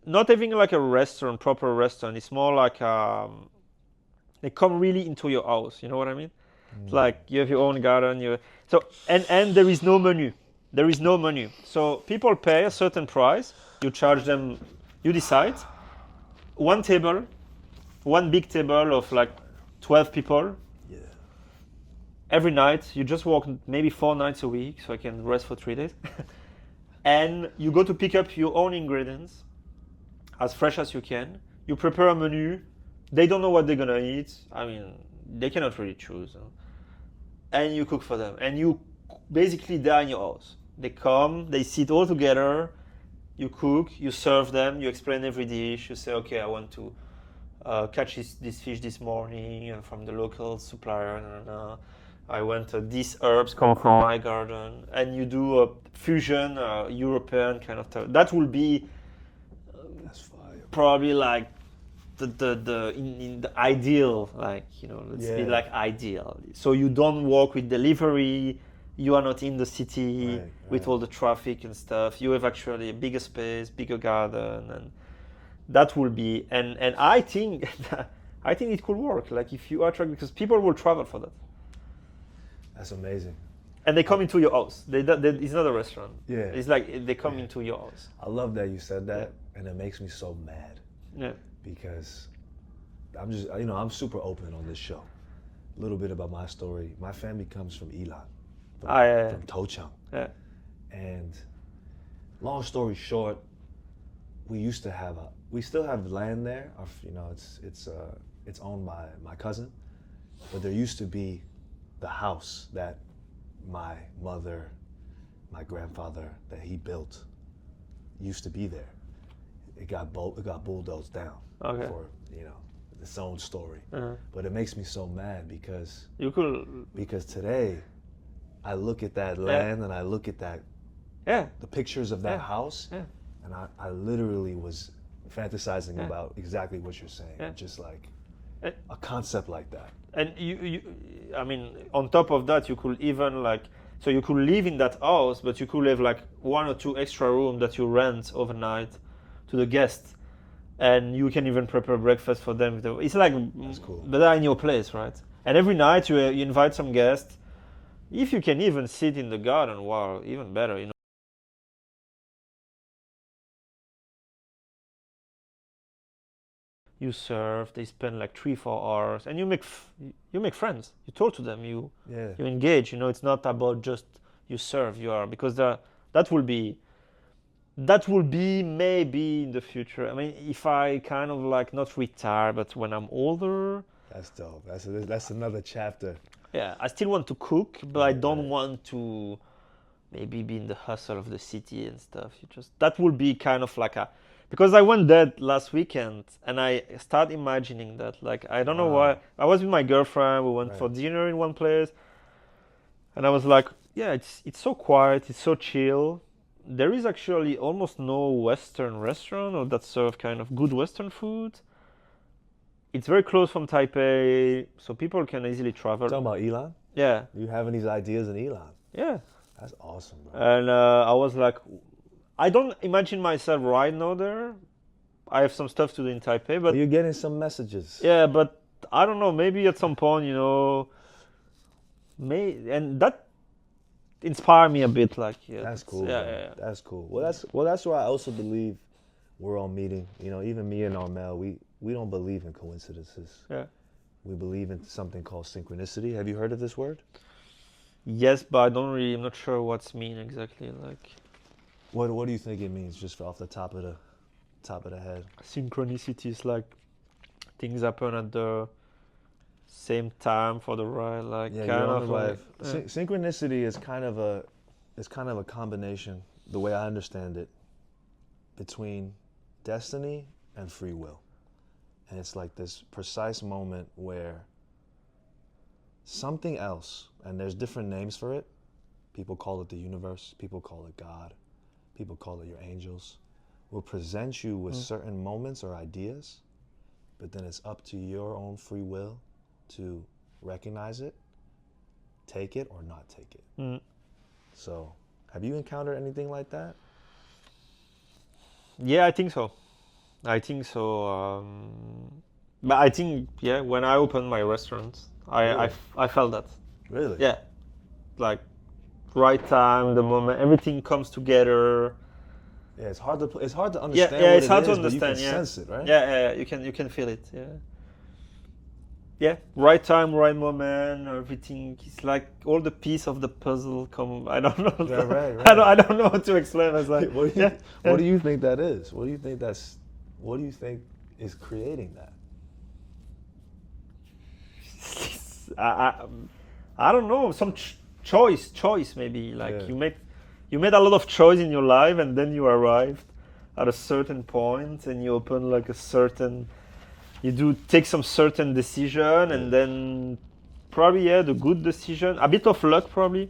not having like a proper restaurant. It's more like they come really into your house. You know what I mean? It's like you have your own garden. And there is no menu. There is no menu. So people pay a certain price. You charge them. You decide. One big table of like 12 people. Yeah. Every night, you just work maybe 4 nights a week, so I can rest for 3 days. And you go to pick up your own ingredients, as fresh as you can. You prepare a menu. They don't know what they're gonna eat. I mean, they cannot really choose. And you cook for them. And you basically they're in your house. They come, they sit all together. You cook, you serve them, you explain every dish. You say, okay, I want to catch this fish this morning from the local supplier. I want these herbs come from my garden, and you do a fusion, European kind of stuff. That will be That's fire. probably like in the ideal, like, you know, let's be like ideal. So you don't work with delivery. You are not in the city with all the traffic and stuff. You have actually a bigger space, bigger garden, and that will be. And I think it could work. Like if you attract, because people will travel for that. That's amazing. And they come into your house. It's not a restaurant. Yeah. It's like they come into your house. I love that you said that, and it makes me so mad. Yeah. Because I'm just, I'm super open on this show. A little bit about my story. My family comes from Ilan, from Tochang. Yeah. And long story short, we still have land there. It's owned by my cousin, but there used to be the house that my mother, my grandfather, that he built used to be there. It got bulldozed down for its own story. But it makes me so mad because today I look at that land and I look at the pictures of that house, and I literally was fantasizing about exactly what you're saying, just like a concept like that. And I mean, on top of that, you could even so you could live in that house, but you could have like 1 or 2 extra rooms that you rent overnight to the guests, and you can even prepare breakfast for them. It's like, that's cool. But they're in your place, right? And every night you invite some guests. If you can even sit in the garden, wow, even better, You serve, they spend like 3-4 hours, and you make friends. You talk to them, you engage. It's not about just you serve. Because that will be maybe in the future. I mean, if I kind of like not retire, but when I'm older. That's dope. That's another chapter. Yeah, I still want to cook, but I don't want to maybe be in the hustle of the city and stuff. That will be kind of like because I went there last weekend and I start imagining that. Like, I don't know why. I was with my girlfriend. We went for dinner in one place, and I was like, yeah, it's so quiet. It's so chill. There is actually almost no Western restaurant or that serve kind of good Western food. It's very close from Taipei, so people can easily travel. Talking about Elon? Yeah. You having these ideas in Elon? Yeah. That's awesome, bro. And I was like, I don't imagine myself right now there. I have some stuff to do in Taipei, but you're getting some messages. Yeah, but I don't know. Maybe at some point, and that inspired me a bit. Like, that's cool. Yeah. That's cool. Well, that's why I also believe we're all meeting. Even me and Armel, we don't believe in coincidences. Yeah. We believe in something called synchronicity. Have you heard of this word? Yes, but I'm not sure what's mean exactly. Like, what do you think it means, just off the top of the head? Synchronicity is like things happen at the same time for the right, like yeah, kind you're on of the right. like, Synchronicity is kind of a combination, the way I understand it, between destiny and free will. And it's like this precise moment where something else, and there's different names for it. People call it the universe, people call it God, people call it your angels, will present you with certain moments or ideas, but then it's up to your own free will to recognize it, take it, or not take it. So, have you encountered anything like that? Yeah, I think so. But I think, when I opened my restaurant, I felt that. Really? Yeah. Like, right time, the moment, everything comes together. Yeah, it's hard to understand. Yeah, it's hard to understand. But you can sense it, right? Yeah, you can feel it. Yeah, right time, right moment. Everything. It's like all the piece of the puzzle come. I don't know. Yeah, right. I don't know how to explain. It's like, what do you think that is? What do you think is creating that? I don't know. Some choice maybe. Like you made a lot of choice in your life, and then you arrived at a certain point, and you open like you do take some certain decision, and then probably the good decision, a bit of luck probably.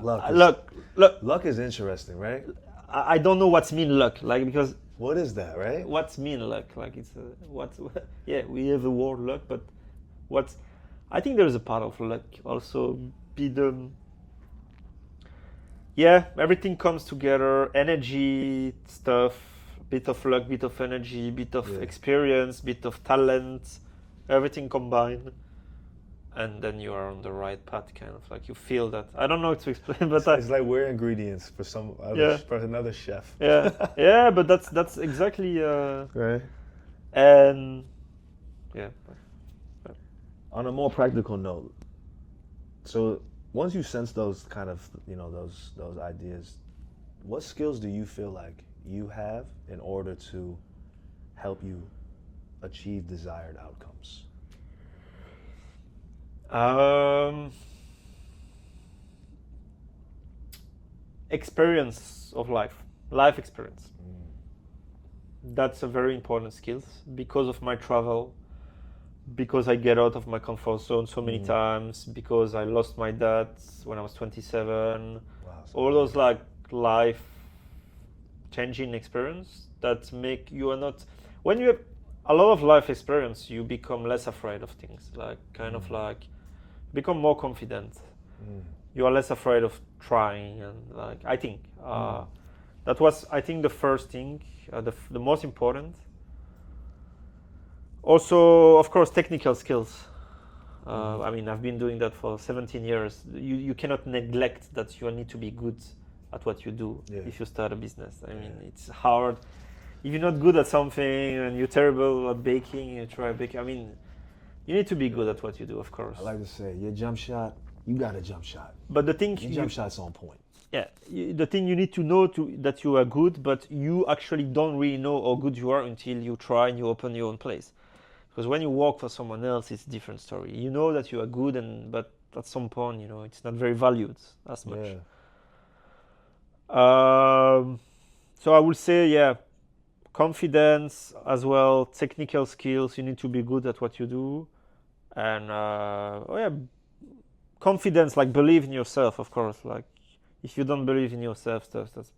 Luck is interesting, right? I don't know what's mean luck, like, because what is that, right? What's mean luck? Like, it's we have the word luck, but I think there's a part of luck also. Everything comes together, energy, stuff, bit of luck, bit of energy, bit of experience, bit of talent, everything combined, and then you are on the right path, kind of like you feel that. I don't know how to explain, but it's like we're ingredients for for another chef. Yeah, but that's exactly right. And on a more practical note, so once you sense those kind of those ideas, what skills do you feel like you have in order to help you achieve desired outcomes? Experience of life experience. That's a very important skill because of my travel, because I get out of my comfort zone so many times, because I lost my dad when I was 27. Wow, All those like life changing experience that make you are not, when you have a lot of life experience, you become less afraid of things, like kind of like become more confident. You are less afraid of trying, and like I think that was, I think, the first thing, the most important. Also, of course, technical skills. I mean, I've been doing that for 17 years. You cannot neglect that you need to be good at what you do if you start a business. I mean, it's hard. If you're not good at something and you're terrible at baking, you try baking. I mean, you need to be good at what you do, of course. I like to say, your jump shot, you got a jump shot. But the thing, your jump shot's on point. Yeah, the thing you need to know that you are good, but you actually don't really know how good you are until you try and you open your own place. Because when you work for someone else, it's a different story. You know that you are good, but at some point, it's not very valued as much. Yeah. So I would say, confidence as well, technical skills. You need to be good at what you do, and confidence, like believe in yourself, of course. Like if you don't believe in yourself, that's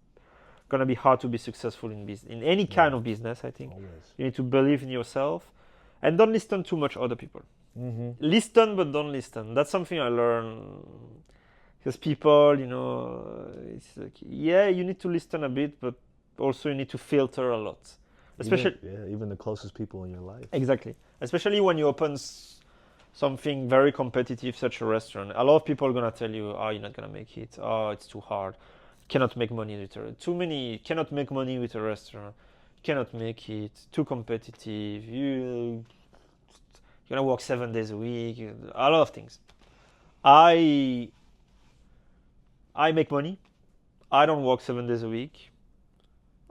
gonna be hard to be successful in business, in any kind of business. I think you need to believe in yourself. And don't listen too much other people. Listen, but don't listen. That's something I learned. Because people, it's like, you need to listen a bit, but also you need to filter a lot. Especially, even the closest people in your life. Exactly. Especially when you open something very competitive, such a restaurant. A lot of people are going to tell you, oh, you're not going to make it. Oh, it's too hard. Cannot make money with it. Too many cannot make money with a restaurant. Cannot make it, too competitive, you're gonna work 7 days a week, a lot of things. I make money. I don't work 7 days a week.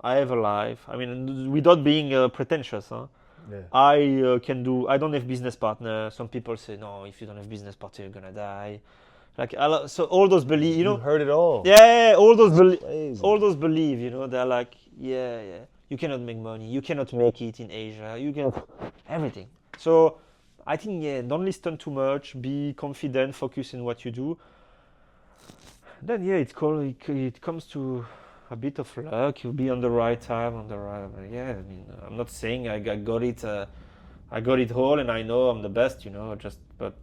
I have a life. I mean, without being pretentious, I I don't have business partner. Some people say, no, if you don't have business partner, you're gonna die. Like, so all those believe, You've heard it all. Yeah, all those believe, they're like, you cannot make money, you cannot make it in Asia, you can everything. So I think, don't listen too much, be confident, focus in what you do. Then it comes to a bit of luck. You'll be on the right time, I mean, I'm not saying I got it all and I know I'm the best, but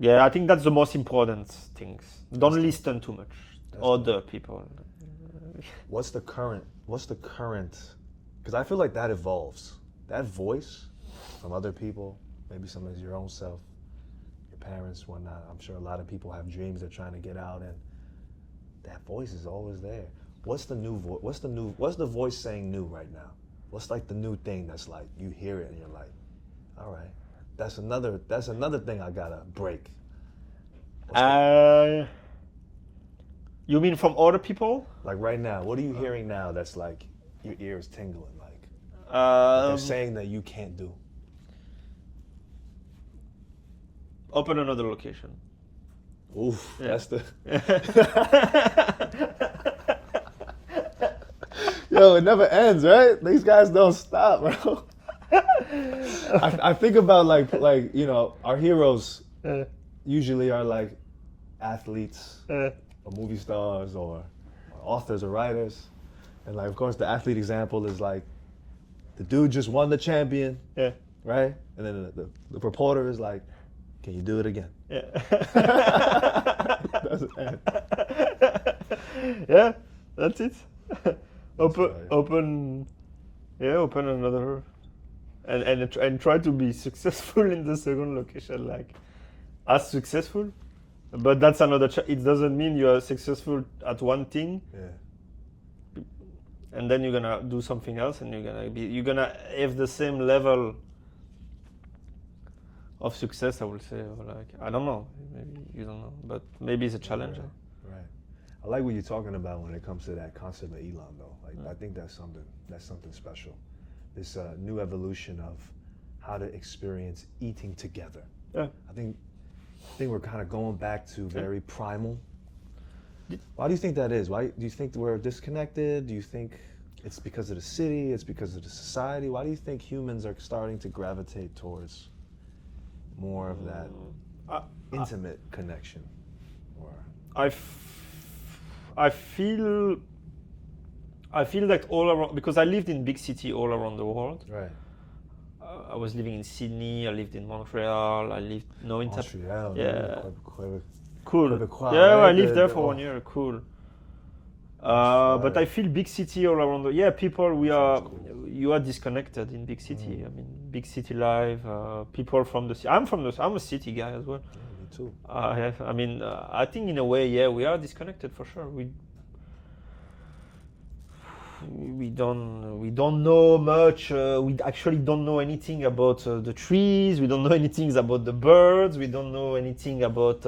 I think that's the most important things. Don't listen too much other people. What's the current, because I feel like that evolves. That voice from other people, maybe some of your own self, your parents, whatnot. I'm sure a lot of people have dreams they're trying to get out, and that voice is always there. What's the new voice? What's the voice saying new right now? What's like the new thing that's like, you hear it and you're like, all right, that's another thing I gotta break. You mean from other people? Like right now, what are you hearing now that's like your ears tingling, like they're saying that you can't do? Open another location. Oof, that's the. Yo, it never ends, right? These guys don't stop, bro. I think about like our heroes usually are like athletes or movie stars or authors or writers, and like of course the athlete example is like the dude just won the champion, right? And then the reporter is like, can you do it again? Doesn't end. Yeah, that's it. Open another, and try to be successful in the second location, like as successful. But that's another. It doesn't mean you are successful at one thing. And then you're gonna do something else, and you're gonna have the same level of success, I would say. Or like, I don't know, maybe you don't know, but maybe it's a challenge. Right. I like what you're talking about when it comes to that concept of Elon, though. Like, I think that's something special. This new evolution of how to experience eating together. Yeah. I think we're kind of going back to very primal. Why do you think that is? Why do you think we're disconnected? Do you think it's because of the city? It's because of the society? Why do you think humans are starting to gravitate towards more of that intimate connection? Or I feel that all around, because I lived in big city all around the world. right. I was living in Sydney. I lived in Montreal. I lived in Montreal. Yeah. Quebec. Cool. Quebecois, Yeah, right? I lived there for 1 year. Cool. But I feel big city all around. People. Cool. You are disconnected in big city. I mean, big city life. People from the city. I'm a city guy as well. Yeah, me too. I think in a way, we are disconnected for sure. We don't know much. We actually don't know anything about the trees. We don't know anything about the birds. We don't know anything about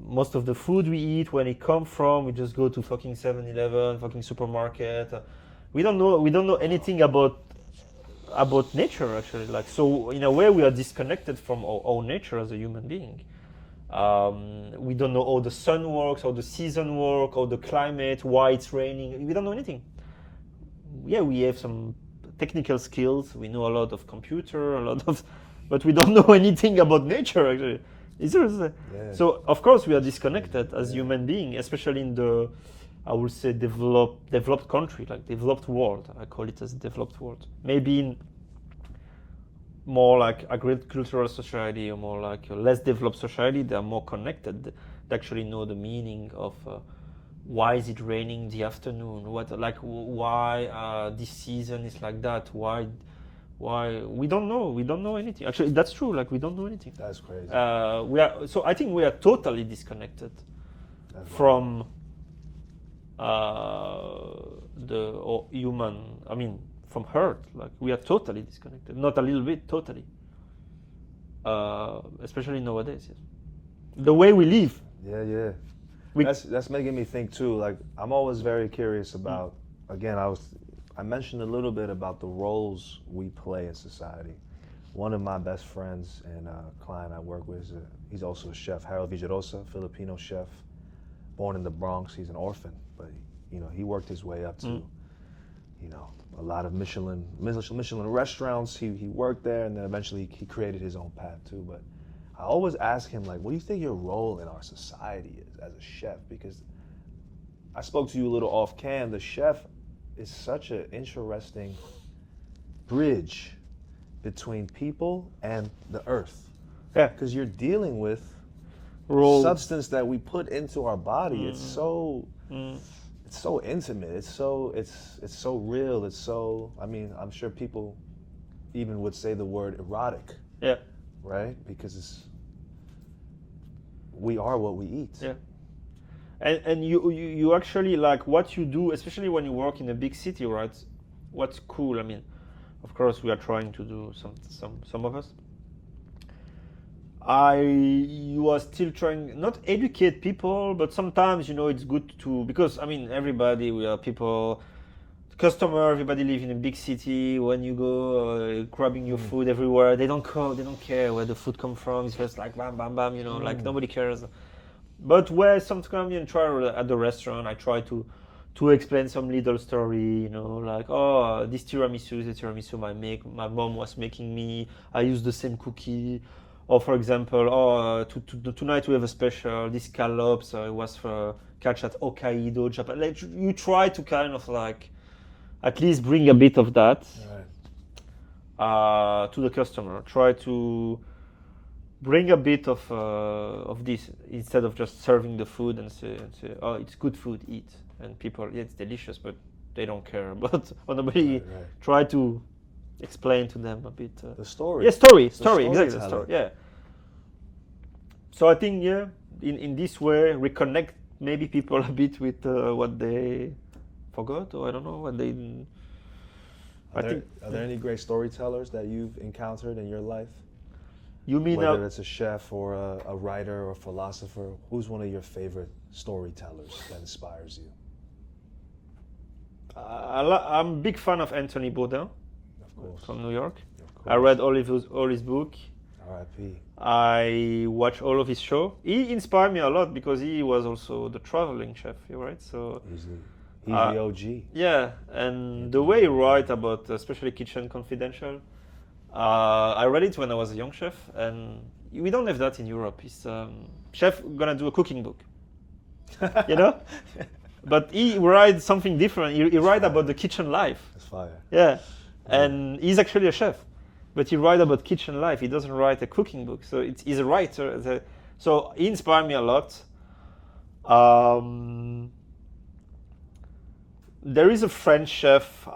most of the food we eat, when it comes from. We just go to fucking 7-Eleven, fucking supermarket. We don't know anything about nature actually. Like, so in a way we are disconnected from our nature as a human being. We don't know how the sun works, how the season work, how the climate, why it's raining. We don't know anything. Yeah, we have some technical skills. We know a lot of computer, but we don't know anything about nature actually. Yeah. So of course we are disconnected as human beings, especially in the, I would say, developed country, like developed world. I call it as developed world. Maybe in more like agricultural society or more like a less developed society, they are more connected. They actually know the meaning of why is it raining in the afternoon? Why this season is like that? Why we don't know anything. Actually, that's true. Like, we don't know anything. That's crazy. So I think we are totally disconnected from human. I mean, from Earth. Like, we are totally disconnected. Not a little bit, totally. Especially nowadays. Yes. The way we live. Yeah. That's making me think too. Like, I'm always very curious about. Again, I mentioned a little bit about the roles we play in society. One of my best friends and a client I work with, he's also a chef, Harold Villarosa, Filipino chef, born in the Bronx. He's an orphan, but he worked his way up to, a lot of Michelin restaurants. He worked there, and then eventually he created his own path too. But I always ask him, like, what do you think your role in our society is as a chef? Because I spoke to you a little off cam. The chef is such an interesting bridge between people and the earth. Yeah. Because you're dealing with substance that we put into our body. It's so intimate. It's so real. It's so, I mean, I'm sure people even would say the word erotic. Yeah. Right? Because we are what we eat. Yeah. And you actually, like, what you do, especially when you work in a big city, right? What's cool, I mean, of course we are trying to do some of us. You are still trying, not educate people, but sometimes, it's good to, because, I mean, we are people, customer, everybody live in a big city. When you go grabbing your food everywhere, they don't care where the food come from. It's just like bam, bam, bam, like nobody cares. But where sometimes you try at the restaurant, I try to explain some little story, like, this tiramisu is a tiramisu my mom was making me. I use the same cookie. Or for example, tonight we have a special, this scallops, it was for catch at Hokkaido, Japan. Like, you try to kind of like at least bring a bit of that to the customer. Try to bring a bit of this instead of just serving the food and say, oh, it's good food, eat. And people, it's delicious, but they don't care. But nobody try to explain to them a bit. The story. Yeah, story, exactly, story. Yeah. So I think, in this way, reconnect maybe people a bit with what they forgot, or I don't know what they. Are there any great storytellers that you've encountered in your life? You mean whether it's a chef or a writer or a philosopher? Who's one of your favorite storytellers that inspires you? I'm a big fan of Anthony Bourdain. Of course. From New York. Of course. I read all his book. R.I.P. I watch all of his show. He inspired me a lot because he was also the traveling chef, right? So He's the OG. yeah, and the way he write about, especially Kitchen Confidential, I read it when I was a young chef, and we don't have that in Europe. It's chef gonna do a cooking book, you know. But he writes something different. He write about the kitchen life. That's fire. Yeah, and he's actually a chef, but he write about kitchen life. He doesn't write a cooking book. So he's a writer. So he inspired me a lot. There is a French chef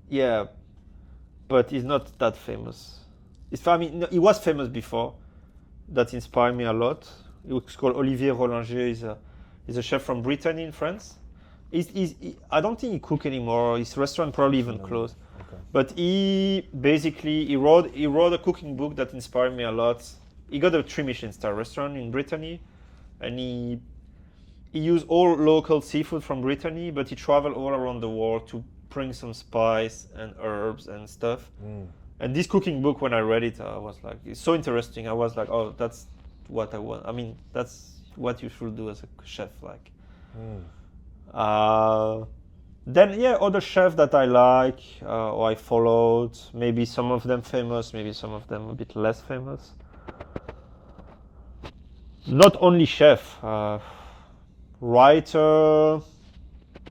yeah, but he's not that famous. He was famous before. That inspired me a lot. It's called Olivier Rollinger. He's a chef from Brittany in France. I don't think he cook anymore. His restaurant probably even closed. Okay. But he wrote a cooking book that inspired me a lot. He got a 3 Michelin star restaurant in Brittany, and he used all local seafood from Brittany, but he traveled all around the world to bring some spice and herbs and stuff. And this cooking book, when I read it, I was like, it's so interesting. I was like, oh, that's what I want. I mean, that's what you should do as a chef. Like, then other chefs that I like or I followed. Maybe some of them famous, maybe some of them a bit less famous. Not only chef, writer.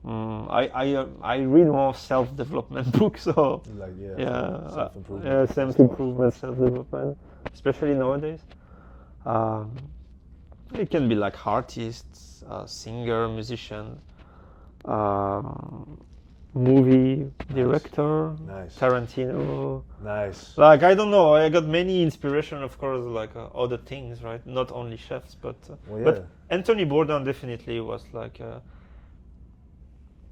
I read more self-development books, so self-improvement. Self-improvement, self-development, especially nowadays. It can be like artists, singer, musician, movie director, Tarantino. Nice. Like, I don't know. I got many inspiration, of course, like other things, right? Not only chefs, but Anthony Bourdain definitely was like.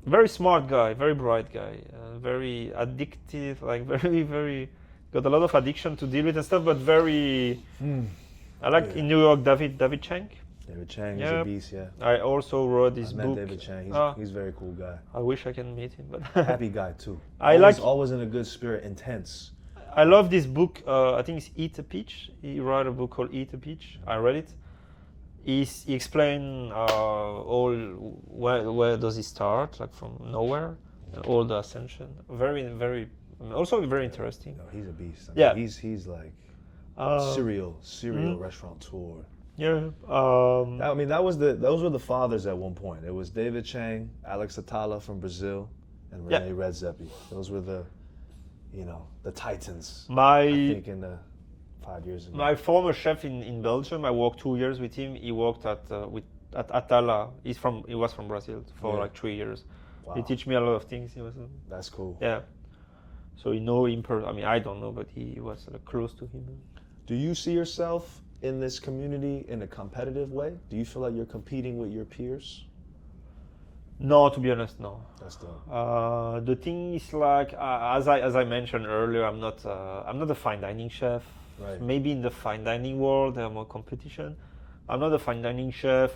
Very smart guy, very bright guy, very addictive, like very got a lot of addiction to deal with and stuff, but very. I like in New York David Chang. David Chang is a beast, yeah. I also wrote his book. David Chang. He's a very cool guy. I wish I can meet him, but happy guy too. Always in a good spirit, intense. I love this book. I think it's Eat a Peach. He wrote a book called Eat a Peach. I read it. He explained where does he start, like from nowhere, and all the ascension. Very, also very interesting. No, he's a beast. I mean, he's like serial restaurateur. Yeah. Those were the fathers at one point. It was David Chang, Alex Atala from Brazil, and Rene Redzepi. Those were the titans. I think in the 5 years ago. My former chef in Belgium, I worked 2 years with him. He worked at Atala. He was from Brazil for like 3 years. Wow. He teach me a lot of things. That's cool. Yeah. So you know him. I don't know, but he was close to him. Do you see yourself in this community in a competitive way? Do you feel like you're competing with your peers? No, to be honest, no. That's dope. The thing is, like as I mentioned earlier, I'm not a fine dining chef. Right. Maybe in the fine dining world there's more competition. I'm not a fine dining chef.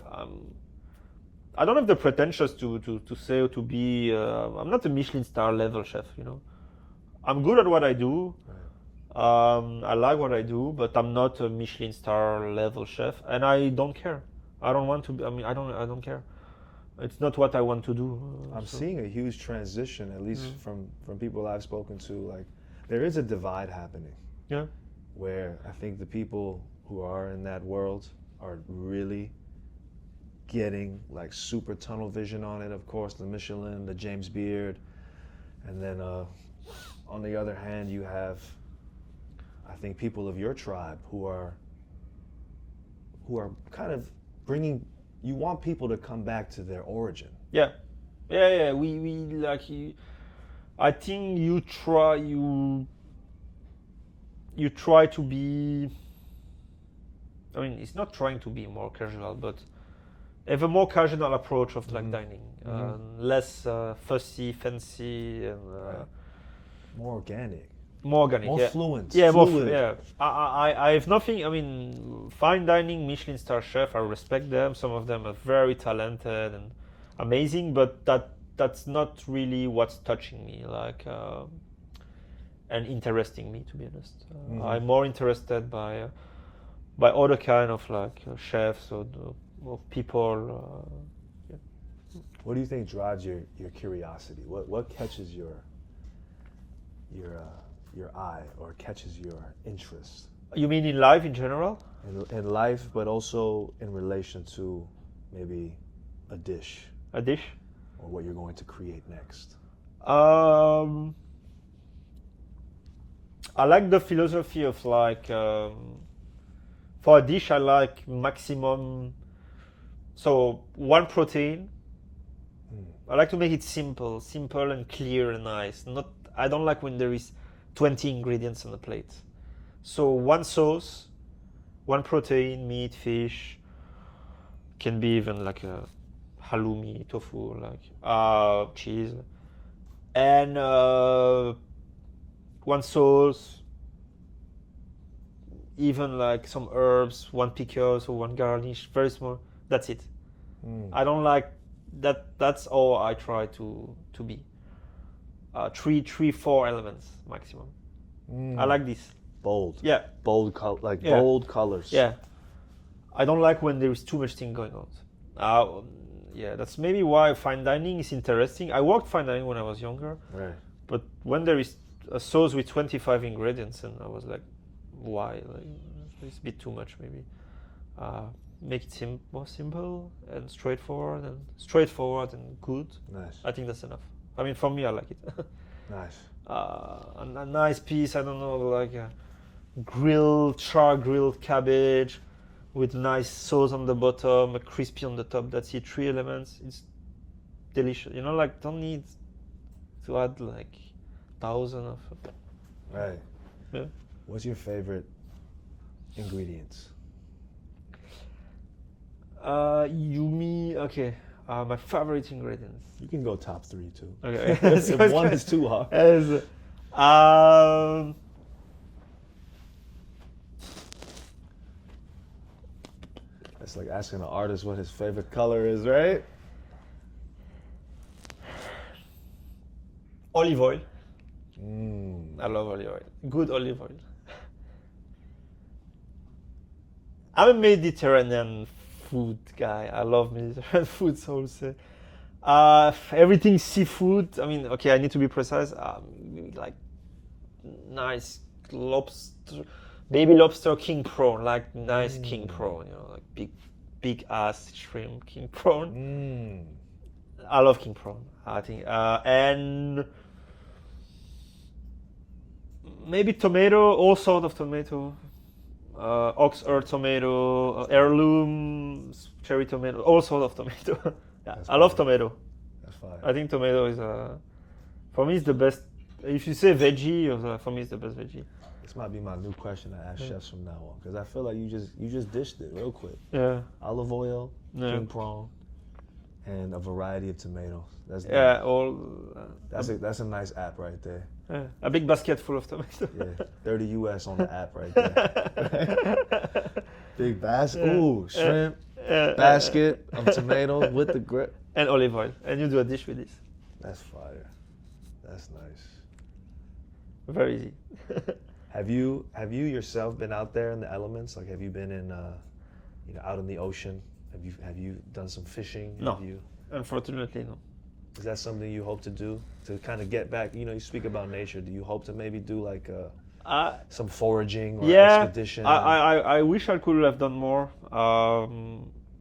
I don't have the pretensions to say or to be. I'm not a Michelin star level chef. I'm good at what I do. Right. I like what I do, but I'm not a Michelin star level chef, and I don't care. I don't want to be. I don't care. It's not what I want to do. I'm seeing a huge transition, at least from people I've spoken to. Like, there is a divide happening. Yeah. Where I think the people who are in that world are really getting like super tunnel vision on it. Of course, the Michelin, the James Beard, and then on the other hand, you have, I think, people of your tribe who are kind of bringing. You want people to come back to their origin. Yeah. We like. I think you try to be. I mean, it's not trying to be more casual, but have a more casual approach of like dining, less fussy, fancy, and more organic. More fluent. Yeah, fluid. I have nothing. I mean, fine dining Michelin star chef. I respect them. Some of them are very talented and amazing, but that that's not really what's touching me, and interesting me, to be honest. I'm more interested by other kind of chefs or people. What do you think drives your curiosity? What catches your eye or catches your interest? You mean in life in general? In life, but also in relation to maybe a dish. A dish? Or what you're going to create next. I like the philosophy of for a dish I like maximum, so one protein. I like to make it simple and clear and nice. I don't like when there is 20 ingredients on the plate. So one sauce, one protein, meat, fish, can be even like a halloumi, tofu, cheese, and one sauce, even like some herbs, one pickles or one garnish, very small. That's it. I don't like that. That's all I try to be. 4 elements maximum. I like this. Bold. Yeah. Bold bold colors. Yeah. I don't like when there is too much thing going on. Yeah, that's maybe why fine dining is interesting. I worked fine dining when I was younger. Right. But when there is a sauce with 25 ingredients, and I was like, why? It's a bit too much maybe. Make it more simple and straightforward and good. Nice. I think that's enough. I mean, for me, I like it. Nice. A nice piece, I don't know, like a char-grilled cabbage with nice sauce on the bottom, a crispy on the top. That's it, 3 elements. It's delicious. Don't need to add 1,000 of. Right. Yeah. What's your favorite ingredients? Okay. My favorite ingredients. You can go top 3 too. Okay. If one is too hard. It's like asking an artist what his favorite color is, right? Olive oil. I love olive oil. Good olive oil. I'm a Mediterranean food guy. I love Mediterranean food, so I would say. Everything seafood. I mean, okay, I need to be precise. Like nice lobster, baby lobster, king prawn, nice king prawn. Big ass shrimp, king prawn. I love king prawn. I think, and maybe tomato, all sort of tomato. Ox herb tomato, heirloom, cherry tomato, all sort of tomato. Yeah, I love tomato. That's fine. I think tomato is, for me, it's the best. If you say veggie, for me, it's the best veggie. This might be my new question to ask chefs from now on, because I feel like you just dished it real quick. Yeah. Olive oil, king prawn, and a variety of tomatoes. That's a nice app right there. Yeah. A big basket full of tomatoes. Yeah, 30 US on the app right there. Big basket. Ooh, shrimp. Basket of tomatoes with the grip. And olive oil. And you do a dish with this. That's fire. That's nice. Very easy. Have you yourself been out there in the elements? Have you been in, out in the ocean? Have you done some fishing? No. Unfortunately, no. Is that something you hope to do to kind of get back? You speak about nature. Do you hope to maybe do some foraging or expedition? I wish I could have done more.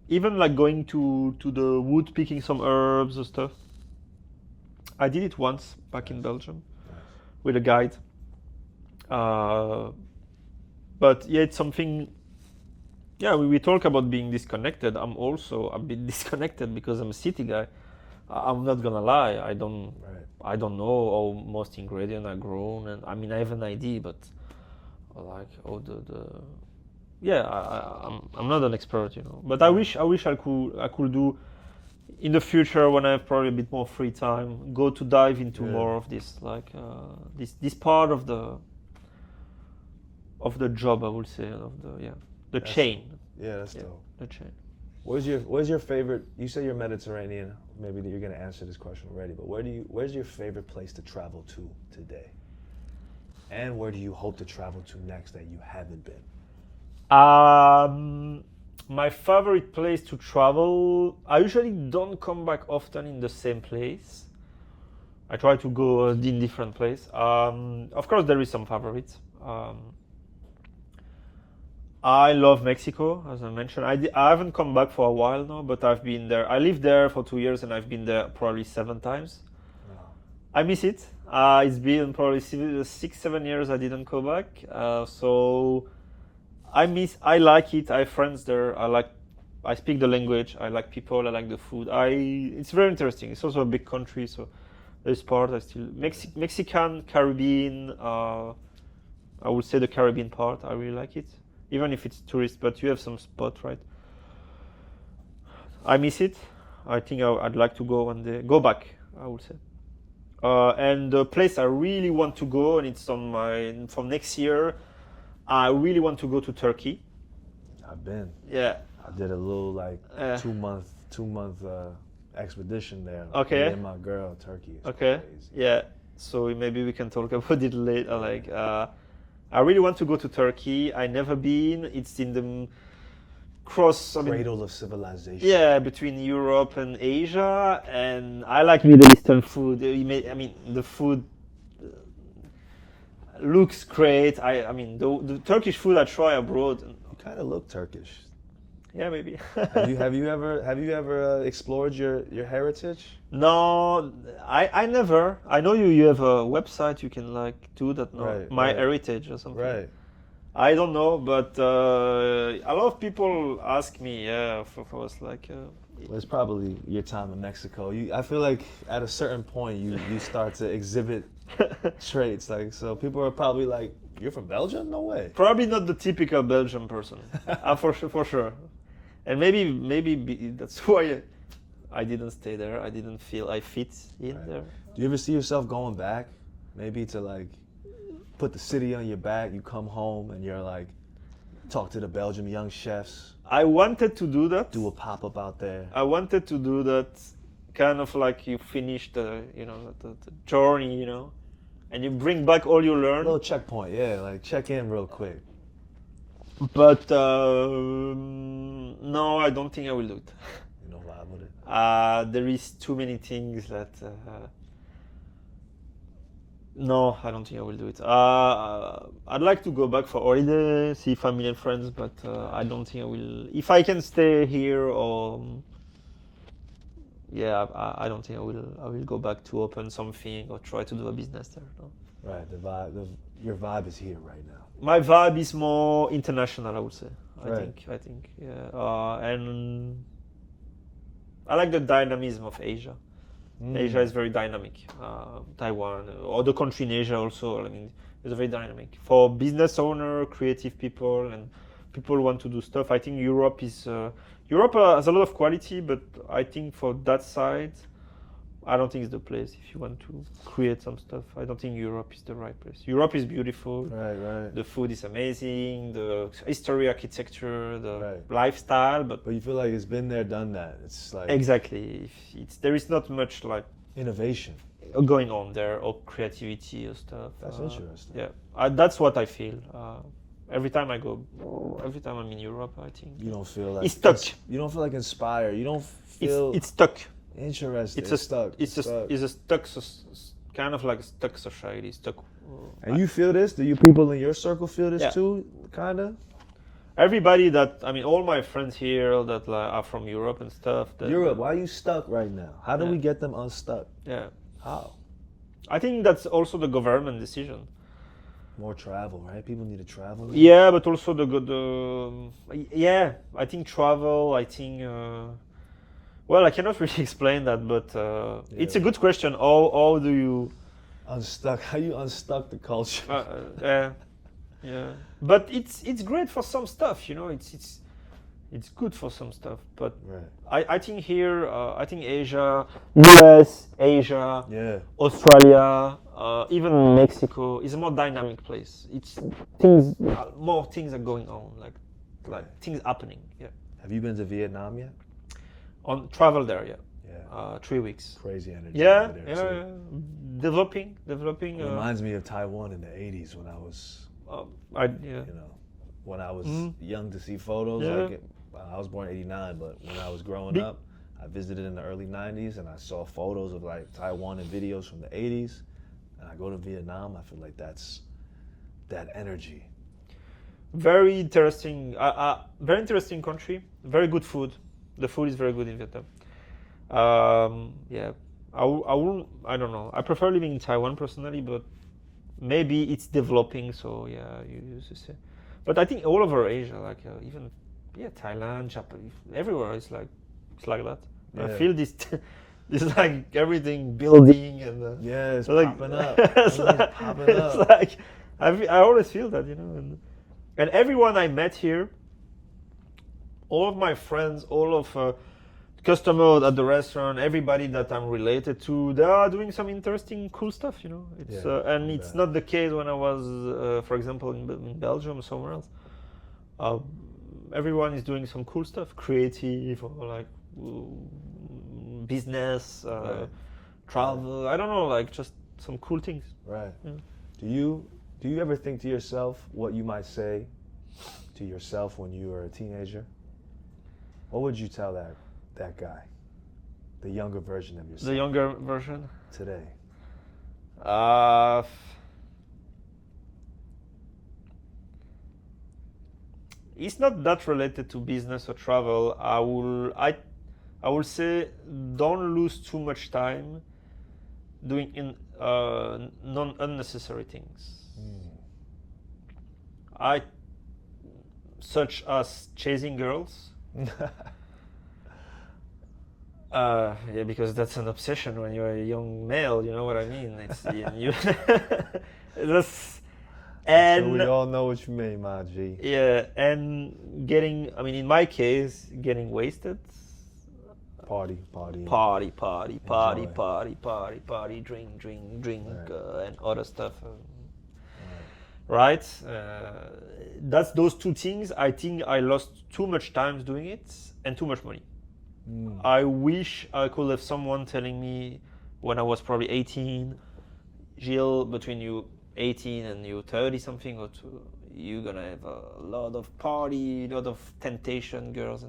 Even going to the wood, picking some herbs and stuff. I did it once back in Belgium with a guide. But yeah, it's something. Yeah, we talk about being disconnected. I'm also a bit disconnected because I'm a city guy. I'm not gonna lie. I don't know how most ingredients are grown, and I mean I have an idea, but I'm not an expert, But I wish I could do in the future when I have probably a bit more free time, go to dive into more of this, this part of the job, I would say, of the chain. Yeah, that's dope. The chain. Where's your favorite? You say you're Mediterranean. Maybe you're gonna answer this question already. But where's your favorite place to travel to today? And where do you hope to travel to next that you haven't been? My favorite place to travel, I usually don't come back often in the same place. I try to go in different places. Of course, there is some favorites. I love Mexico, as I mentioned. I haven't come back for a while now, but I've been there. I lived there for 2 years, and I've been there probably 7 times. Wow. I miss it. It's been probably 6-7 years I didn't go back. So I like it. I have friends there. I speak the language. I like people. I like the food. It's very interesting. It's also a big country, so this part I still Mexican, Caribbean. I would say the Caribbean part. I really like it, even if it's tourist. But you have some spot, right? I miss it. I think I'd like to go one day. Go back, I would say. And the place I really want to go, and it's from next year. I really want to go to Turkey. I've been. Yeah. I did a little 2-month expedition there. Okay. Me and my girl, Turkey. It's okay. Crazy. Yeah. So maybe we can talk about it later. I really want to go to Turkey. I never been. It's in the cradle of civilization. Yeah, between Europe and Asia, and I like Middle Eastern food. The food looks great. The Turkish food I try abroad. You kind of look Turkish. Yeah, maybe. have you ever explored your heritage? No, I never. I know you have a website you can do that. No, right, My right. Heritage or something. Right. I don't know, but a lot of people ask me. Yeah, for us Well, it's probably your time in Mexico. I feel like at a certain point you start to exhibit traits so people are probably like, "You're from Belgium? No way." Probably not the typical Belgian person, for sure. And maybe that's why I didn't stay there. I didn't feel I fit in there. Do you ever see yourself going back, maybe to put the city on your back? You come home and you're talk to the Belgium young chefs. I wanted to do that. Do a pop-up out there. I wanted to do that, kind of you finish the journey, and you bring back all you learned. A little checkpoint, yeah, check in real quick. But no, I don't think I will do it. You know vibe with it? There is too many things that. No, I don't think I will do it. I'd like to go back for holiday, see family and friends, but I don't think I will. If I can stay here, or I don't think I will. I will go back to open something or try to do a business there. No. Right, the vibe. Your vibe is here right now. My vibe is more international, I would say. Right. I think, yeah. And I like the dynamism of Asia. Asia is very dynamic. Taiwan, other country in Asia also. It's very dynamic for business owner, creative people, and people who want to do stuff. I think Europe has a lot of quality, but I think for that side, I don't think it's the place if you want to create some stuff. I don't think Europe is the right place. Europe is beautiful. Right. The food is amazing. The history, architecture, the Right. lifestyle, but you feel like it's been there, done that. It's exactly. There is not much innovation going on there, or creativity or stuff. That's interesting. Yeah, that's what I feel. Every time I'm in Europe, I think you don't feel like it's stuck. You don't feel inspired. You don't feel it's stuck. Interesting. It's stuck. It's a stuck, kind of like a stuck society. Stuck. And you feel this? Do you people in your circle feel this too? Kinda. Everybody all my friends here that are from Europe and stuff. Europe, why are you stuck right now? How do we get them unstuck? Yeah. How? I think that's also the government decision. More travel, right? People need to travel now. Yeah, but also I think travel. I think. Well, I cannot really explain that, but it's a good question. How do you unstuck? How you unstuck the culture? Yeah. But it's great for some stuff, It's good for some stuff, but I think here, I think Asia, US, Asia, Australia, even Mexico is a more dynamic place. More things are going on, like things happening. Yeah. Have you been to Vietnam yet? On travel there, yeah. Yeah. 3 weeks. Crazy energy. Yeah, over there, yeah, too. yeah. Developing. It reminds me of Taiwan in the 80s when I was, Yeah. you know, when I was young to see photos. Yeah. Like I was born in '89, but when I was growing Be- up, I visited in the early '90s and I saw photos of like Taiwan and videos from the '80s. And I go to Vietnam, I feel like that's that energy. Very interesting. Very interesting country. Very good food. The food is very good in Vietnam. Yeah. I don't know. I prefer living in Taiwan personally, but maybe it's developing. So yeah, you used to say. But I think all over Asia, like even Thailand, Japan, everywhere it's like that. I Yeah. feel this, this like everything building and Yeah, it's like, popping up. it's Everything's like, popping it's up. like I always feel that, you know, and everyone I met here, all of my friends, all of customers at the restaurant, everybody that I'm related to, they are doing some interesting, cool stuff, you know. It's and it's not the case when I was, for example, in Belgium or somewhere else. Everyone is doing some cool stuff, creative or like business, travel. I don't know, like just some cool things. Right. Yeah. Do you ever think to yourself what you might say to yourself when you were a teenager? What would you tell that guy, the younger version of yourself? The younger version today. It's not that related to business or travel. I will say don't lose too much time doing unnecessary things. Such as chasing girls. Yeah, because that's an obsession when you're a young male. You know what I mean? It's you. That's. And so we all know what you mean, my G. Yeah, and getting, I mean, in my case, getting wasted. Party, drink, and other stuff. Right? That's those two things. I think I lost too much time doing it and too much money. I wish I could have someone telling me when I was probably 18, Gille, between you 18 and you 30 something or two, you're gonna have a lot of party, a lot of temptation, girls.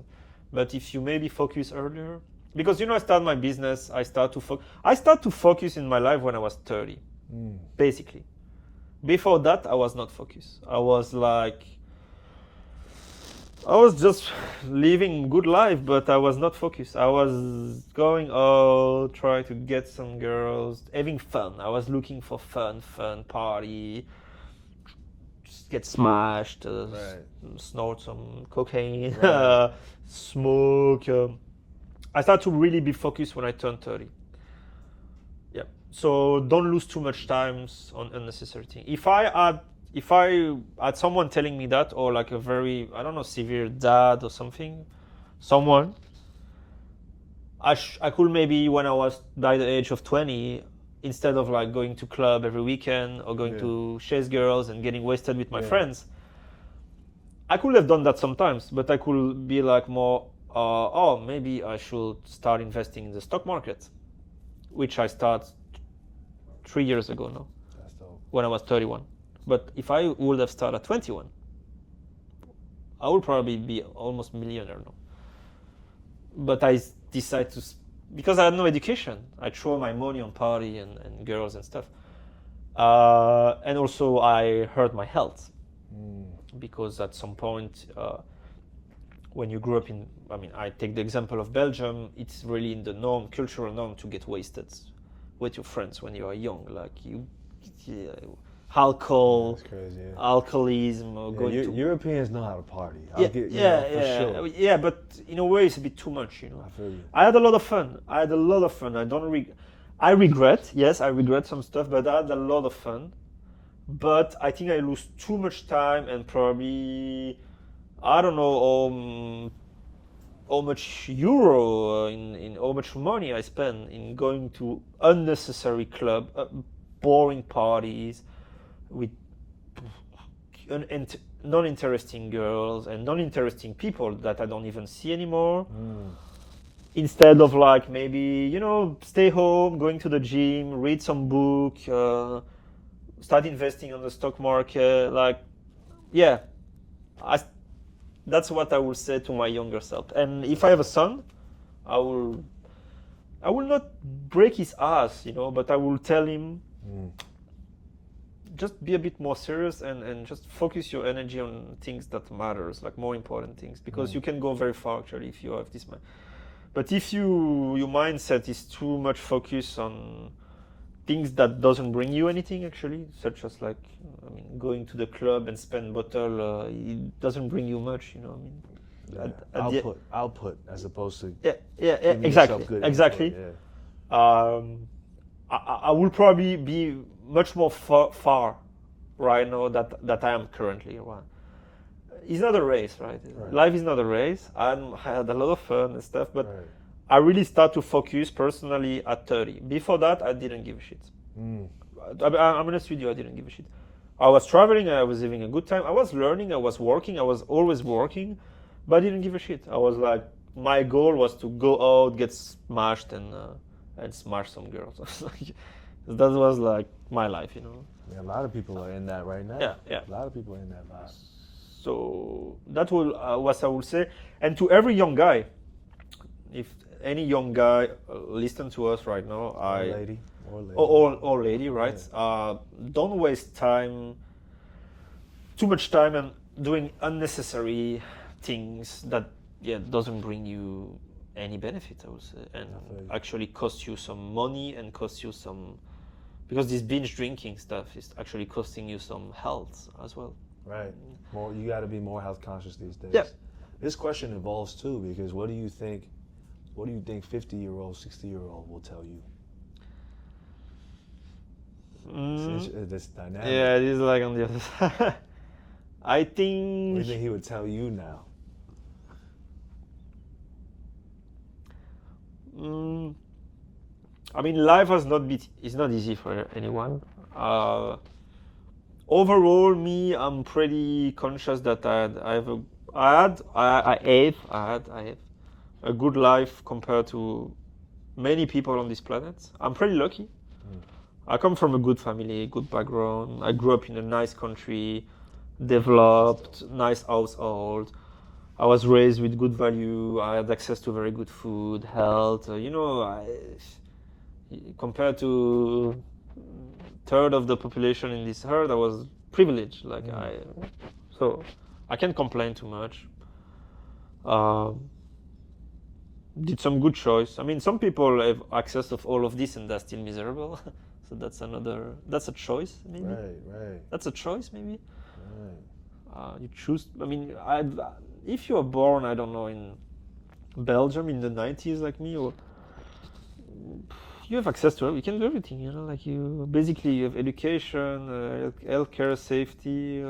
But if you maybe focus earlier, because I started my business, I start to focus in my life when I was 30, basically. Before that, I was not focused. I was just living good life, but I was not focused. I was going out, trying to get some girls, having fun. I was looking for fun, party, just get smashed, snort some cocaine, smoke. I started to really be focused when I turned 30. Yeah. So don't lose too much time on unnecessary things. If I had someone telling me that, or like a very, I don't know, severe dad or something, I could maybe, when I was by the age of 20, instead of like going to club every weekend or going to chase girls and getting wasted with my friends, I could have done that sometimes, but I could be like more, maybe I should start investing in the stock market, which I started 3 years ago now. That's dope. When I was 31. But if I would have started at 21, I would probably be almost millionaire now. But I decided to, because I had no education, I throw my money on party and girls and stuff. And also I hurt my health. Because at some point, when you grew up in, I take the example of Belgium, it's really in the cultural norm to get wasted with your friends when you are young. Like alcohol, that's crazy, alcoholism, or going to... Europeans know how to party. For sure. Yeah, but in a way it's a bit too much, I feel you. I had a lot of fun. I regret some stuff, but I had a lot of fun. But I think I lose too much time and probably, I don't know, how much euro, in how much money I spend in going to unnecessary club, boring parties, with non-interesting girls and non-interesting people that I don't even see anymore. Instead of like maybe, stay home, going to the gym, read some book, start investing on the stock market. Like, yeah, that's what I will say to my younger self. And if I have a son, I will not break his ass, but I will tell him, just be a bit more serious and just focus your energy on things that matters, like more important things, because you can go very far actually if you have this mind. But if your mindset is too much focused on things that doesn't bring you anything actually, such as like, going to the club and spend bottle, it doesn't bring you much, Output as opposed to exactly. I will probably be much more far right now that I am currently. Right? It's not a race, right? Life is not a race. I had a lot of fun and stuff, but I really start to focus personally at 30. Before that, I didn't give a shit. I'm honest with you, I didn't give a shit. I was traveling, I was having a good time, I was learning, I was working, I was always working, but I didn't give a shit. I was like, my goal was to go out, get smashed, and smash some girls. That was like my life, Yeah, a lot of people are in that right now. Yeah. A lot of people are in that vibe. So that will what I will say. And to every young guy, if any young guy listen to us right now, or lady, right? Yeah. Don't waste too much time and doing unnecessary things that doesn't bring you any benefit, I would say, and actually cost you some money and cost you some, because this binge drinking stuff is actually costing you some health as well. Right. More, you got to be more health conscious these days. Yeah. This question evolves too, because what do you think 50-year-old, 60-year-old will tell you? This dynamic. Yeah, it is like on the other side. I think. What do you think he would tell you now? Life is not easy for anyone. Overall, I'm pretty conscious that I have a good life compared to many people on this planet. I'm pretty lucky. I come from a good family, good background. I grew up in a nice country, developed, nice household. I was raised with good value. I had access to very good food, health. Compared to third of the population in this earth, I was privileged. So I can't complain too much. Did some good choice. Some people have access of all of this and they're still miserable. So that's a choice maybe. Right. That's a choice maybe. Right. You choose. If you are born, I don't know, in Belgium in the 90s like me, or you have access to it. You can do everything. You have education, healthcare, safety.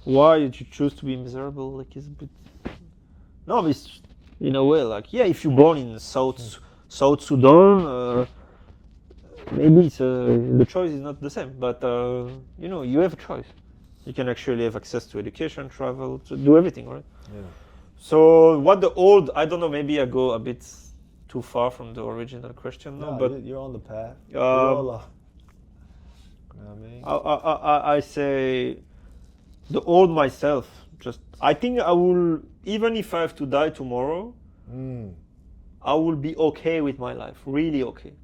Why did you choose to be miserable? It's a bit. No, it's in a way if you're born in South Sudan, maybe the choice is not the same. But you have a choice. You can actually have access to education, travel, to do everything, right? Yeah. So I don't know, maybe I go a bit too far from the original question now, but you're on the path. You know what I mean? I say the old myself, I think I will, even if I have to die tomorrow, I will be okay with my life, really okay.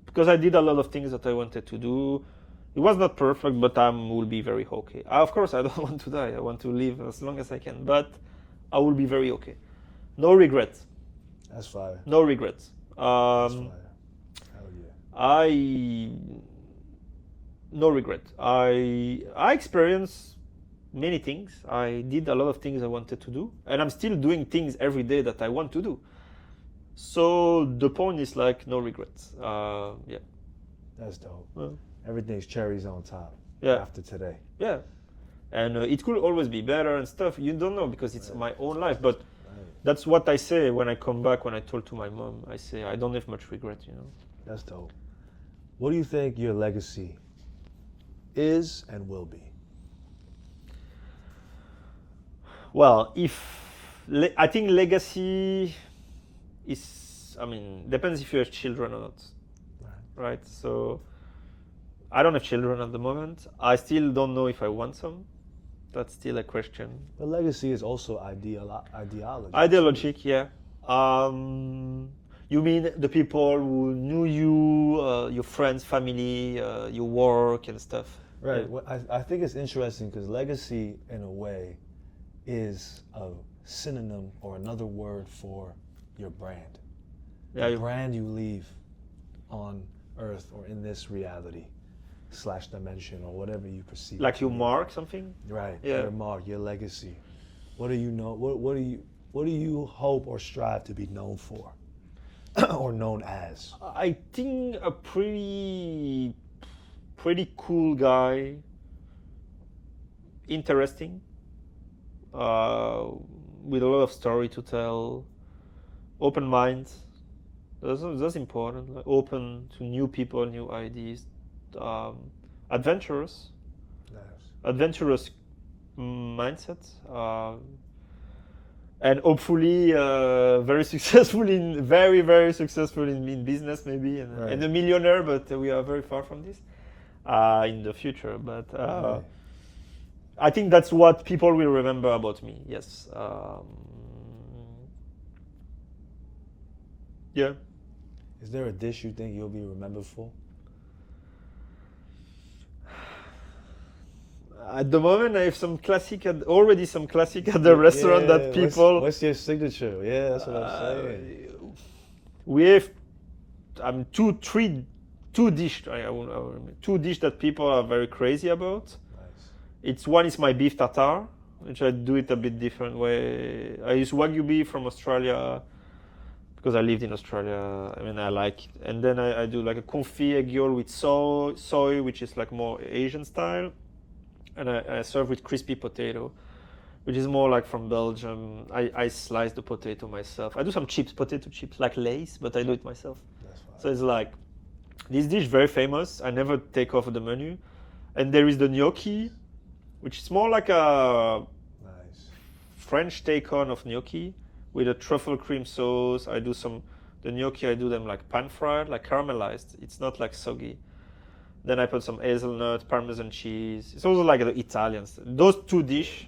Because I did a lot of things that I wanted to do. It was not perfect, but I will be very okay. Of course, I don't want to die. I want to live as long as I can, but I will be very okay. No regrets. That's fire. No regrets. That's fire. Hell yeah. No regret. I experienced many things. I did a lot of things I wanted to do, and I'm still doing things every day that I want to do. So the point is no regrets. Yeah. That's dope. Well, everything's cherries on top. Yeah. After today. Yeah. And it could always be better and stuff. You don't know because it's my own life. But that's what I say when I come back, when I told to my mom. I say, I don't have much regret, That's dope. What do you think your legacy is and will be? Well, I think legacy is, depends if you have children or not, right? So I don't have children at the moment. I still don't know if I want some. That's still a question. But legacy is also ideology. Ideologic, yeah. You mean the people who knew you, your friends, family, your work and stuff? Right. Yeah. Well, I think it's interesting because legacy, in a way, is a synonym or another word for your brand. Yeah, The brand you leave on Earth or in this reality / dimension or whatever you perceive. like you mark something? Right. Yeah. Your mark, your legacy. What do you know? What do you hope or strive to be known for, or known as? I think a pretty cool guy, interesting, with a lot of story to tell, open mind. That's important. Like open to new people, new ideas, adventurous, adventurous mindset, and hopefully very successful very successful in business maybe, and a millionaire. But we are very far from this in the future. But I think that's what people will remember about me. Yes. Yeah. Is there a dish you think you'll be remembered for? At the moment, I have already some classic at the restaurant that people. What's your signature? Yeah, that's what I'm saying. We have, two dish that people are very crazy about. Nice. One is my beef tartare, which I do it a bit different way. I use Wagyu beef from Australia because I lived in Australia. I like it. And then I do like a confit egg yolk with soy, which is like more Asian style. And I serve with crispy potato, which is more like from Belgium. I slice the potato myself. I do some potato chips, like Lay's, but I do it myself. That's fine. So it's like, this dish very famous. I never take off the menu. And there is the gnocchi, which is more like a French take-on of gnocchi with a truffle cream sauce. The gnocchi, I do them like pan-fried, like caramelized. It's not like soggy. Then I put some hazelnut, Parmesan cheese. It's also like the Italians. Those two dishes,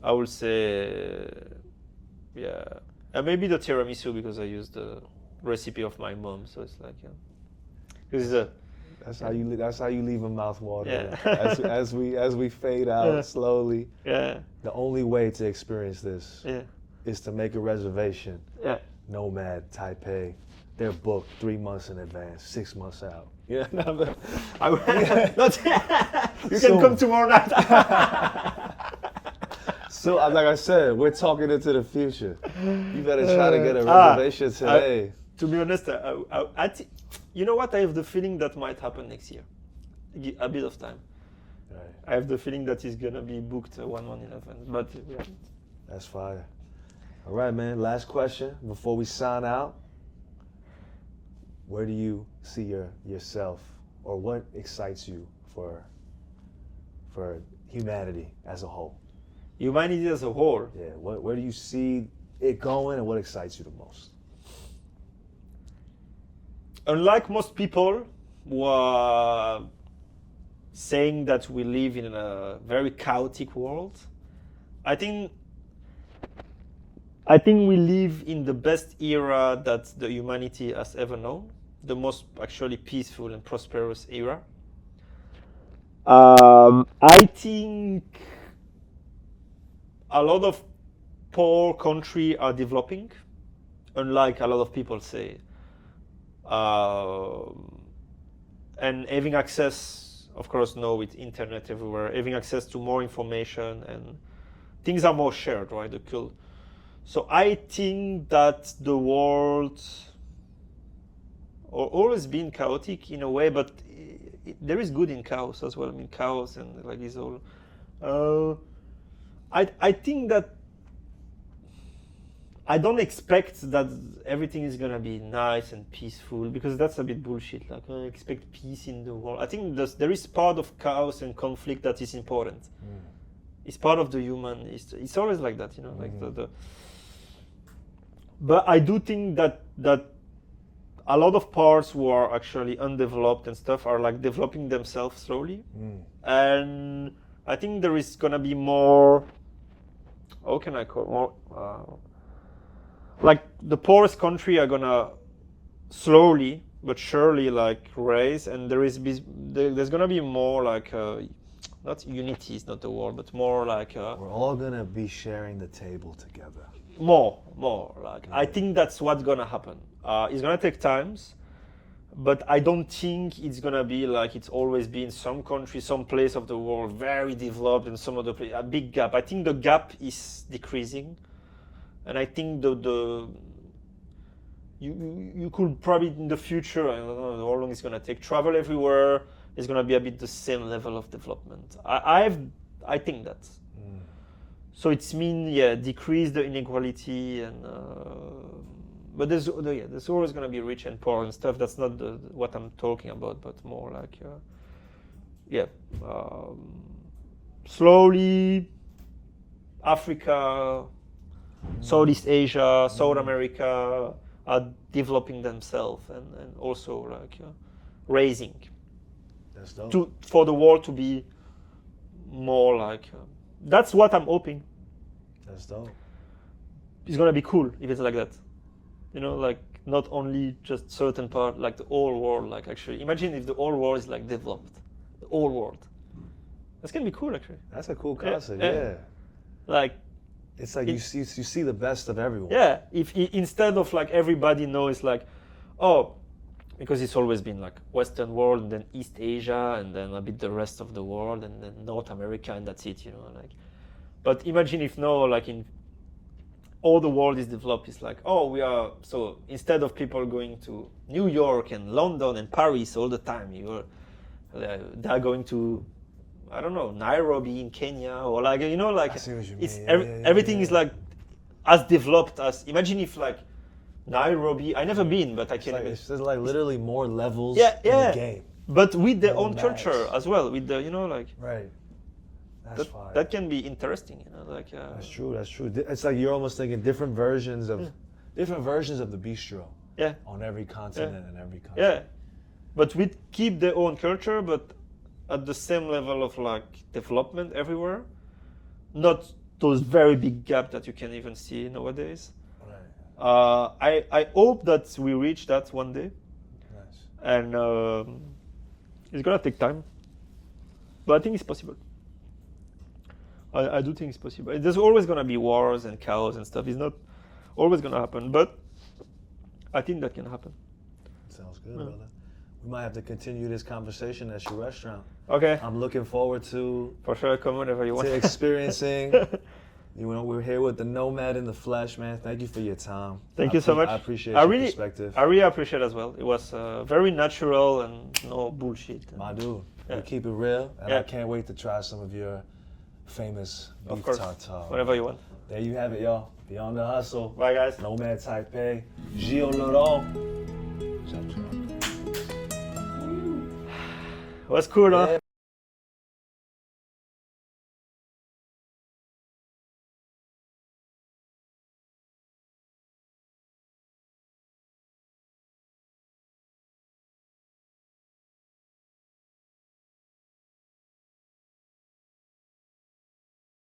I would say, yeah. And maybe the tiramisu because I used the recipe of my mom. So it's like, yeah. That's how you leave a mouth watering. Yeah. as we fade out slowly. Yeah. The only way to experience this is to make a reservation. Yeah. Nomad, Taipei. They're booked 3 months in advance, 6 months out. Yeah. You can come tomorrow night. So, like I said, we're talking into the future. You better try to get a reservation today. To be honest, you know what? I have the feeling that might happen next year. A bit of time. Right. I have the feeling that it's gonna be booked 1 month in advance, but we haven't. That's fire. All right, man. Last question before we sign out. Where do you see yourself, or what excites you for humanity as a whole? Humanity as a whole? Yeah. Where do you see it going, and what excites you the most? Unlike most people who are saying that we live in a very chaotic world, I think we live in the best era that the humanity has ever known, the most actually peaceful and prosperous era. I think a lot of poor countries are developing, unlike a lot of people say. And having access, of course, now with internet everywhere, having access to more information and things are more shared, right? So I think that the world always been chaotic in a way, but there is good in chaos as well. Chaos and like this all. I think that I don't expect that everything is gonna be nice and peaceful, because that's a bit bullshit. Like I expect peace in the world. I think there is part of chaos and conflict that is important. It's part of the human. It's always like that, you know. Like the. But I do think that a lot of parts who are actually undeveloped and stuff are like developing themselves slowly, and I think there is gonna be more. How can I call more? Like the poorest country are gonna slowly but surely like raise, and there's gonna be more like not unity is not the word, but more like we're all gonna be sharing the table together. More like I think that's what's gonna happen. It's gonna take times, but I don't think it's gonna be like it's always been some country, some place of the world very developed, and some other place a big gap. I think the gap is decreasing, and I think you could probably in the future, I don't know how long it's gonna take, travel everywhere. It's gonna be a bit the same level of development. I think that. So it's decrease the inequality and. But there's always going to be rich and poor and stuff. That's not what I'm talking about, but more like, slowly, Africa, Southeast Asia, South America are developing themselves and also like raising. That's dope. For the world to be more like, that's what I'm hoping. That's dope. It's going to be cool if it's like that. You know, like not only just certain part, like the whole world. Like actually, imagine if the whole world is like developed, the whole world. That's gonna be cool, actually. That's a cool concept. Yeah. Like, it's like you see the best of everyone. Yeah. If instead of like everybody knows like, oh, because it's always been like Western world and then East Asia and then a bit the rest of the world and then North America and that's it. You know, like. But imagine if now, like in all the world is developed. It's like, oh, we are, so instead of people going to New York and London and Paris all the time, they're going to, I don't know, Nairobi in Kenya or like, you know, like, I see what you it's mean. everything is like as developed as, imagine if like Nairobi, I never been, but I can. It's like literally more levels in the game. But with their own culture as well, with the, you know, like. Right. That can be interesting, you know, like. That's true. It's like you're almost thinking different versions of the bistro. Yeah. On every continent and every country. Yeah, but we keep their own culture, but at the same level of like development everywhere. Not those very big gaps that you can even see nowadays. Right. I hope that we reach that one day. Nice. And it's gonna take time, but I think it's possible. I do think it's possible. There's always going to be wars and chaos and stuff. It's not always going to happen, but I think that can happen. Sounds good, brother. We might have to continue this conversation at your restaurant. Okay. I'm looking forward to... For sure, come whenever you want. To experiencing... You know, we're here with the Nomad in the flesh, man. Thank you for your time. Thank you so much. I appreciate your perspective. I really appreciate it as well. It was very natural and no bullshit. My dude, we keep it real, and I can't wait to try some of your famous beef tartare. Whatever you want. There you have it, y'all. Beyond the Hustle. Bye, guys. Nomad Taipei. Gille. Was cool, huh?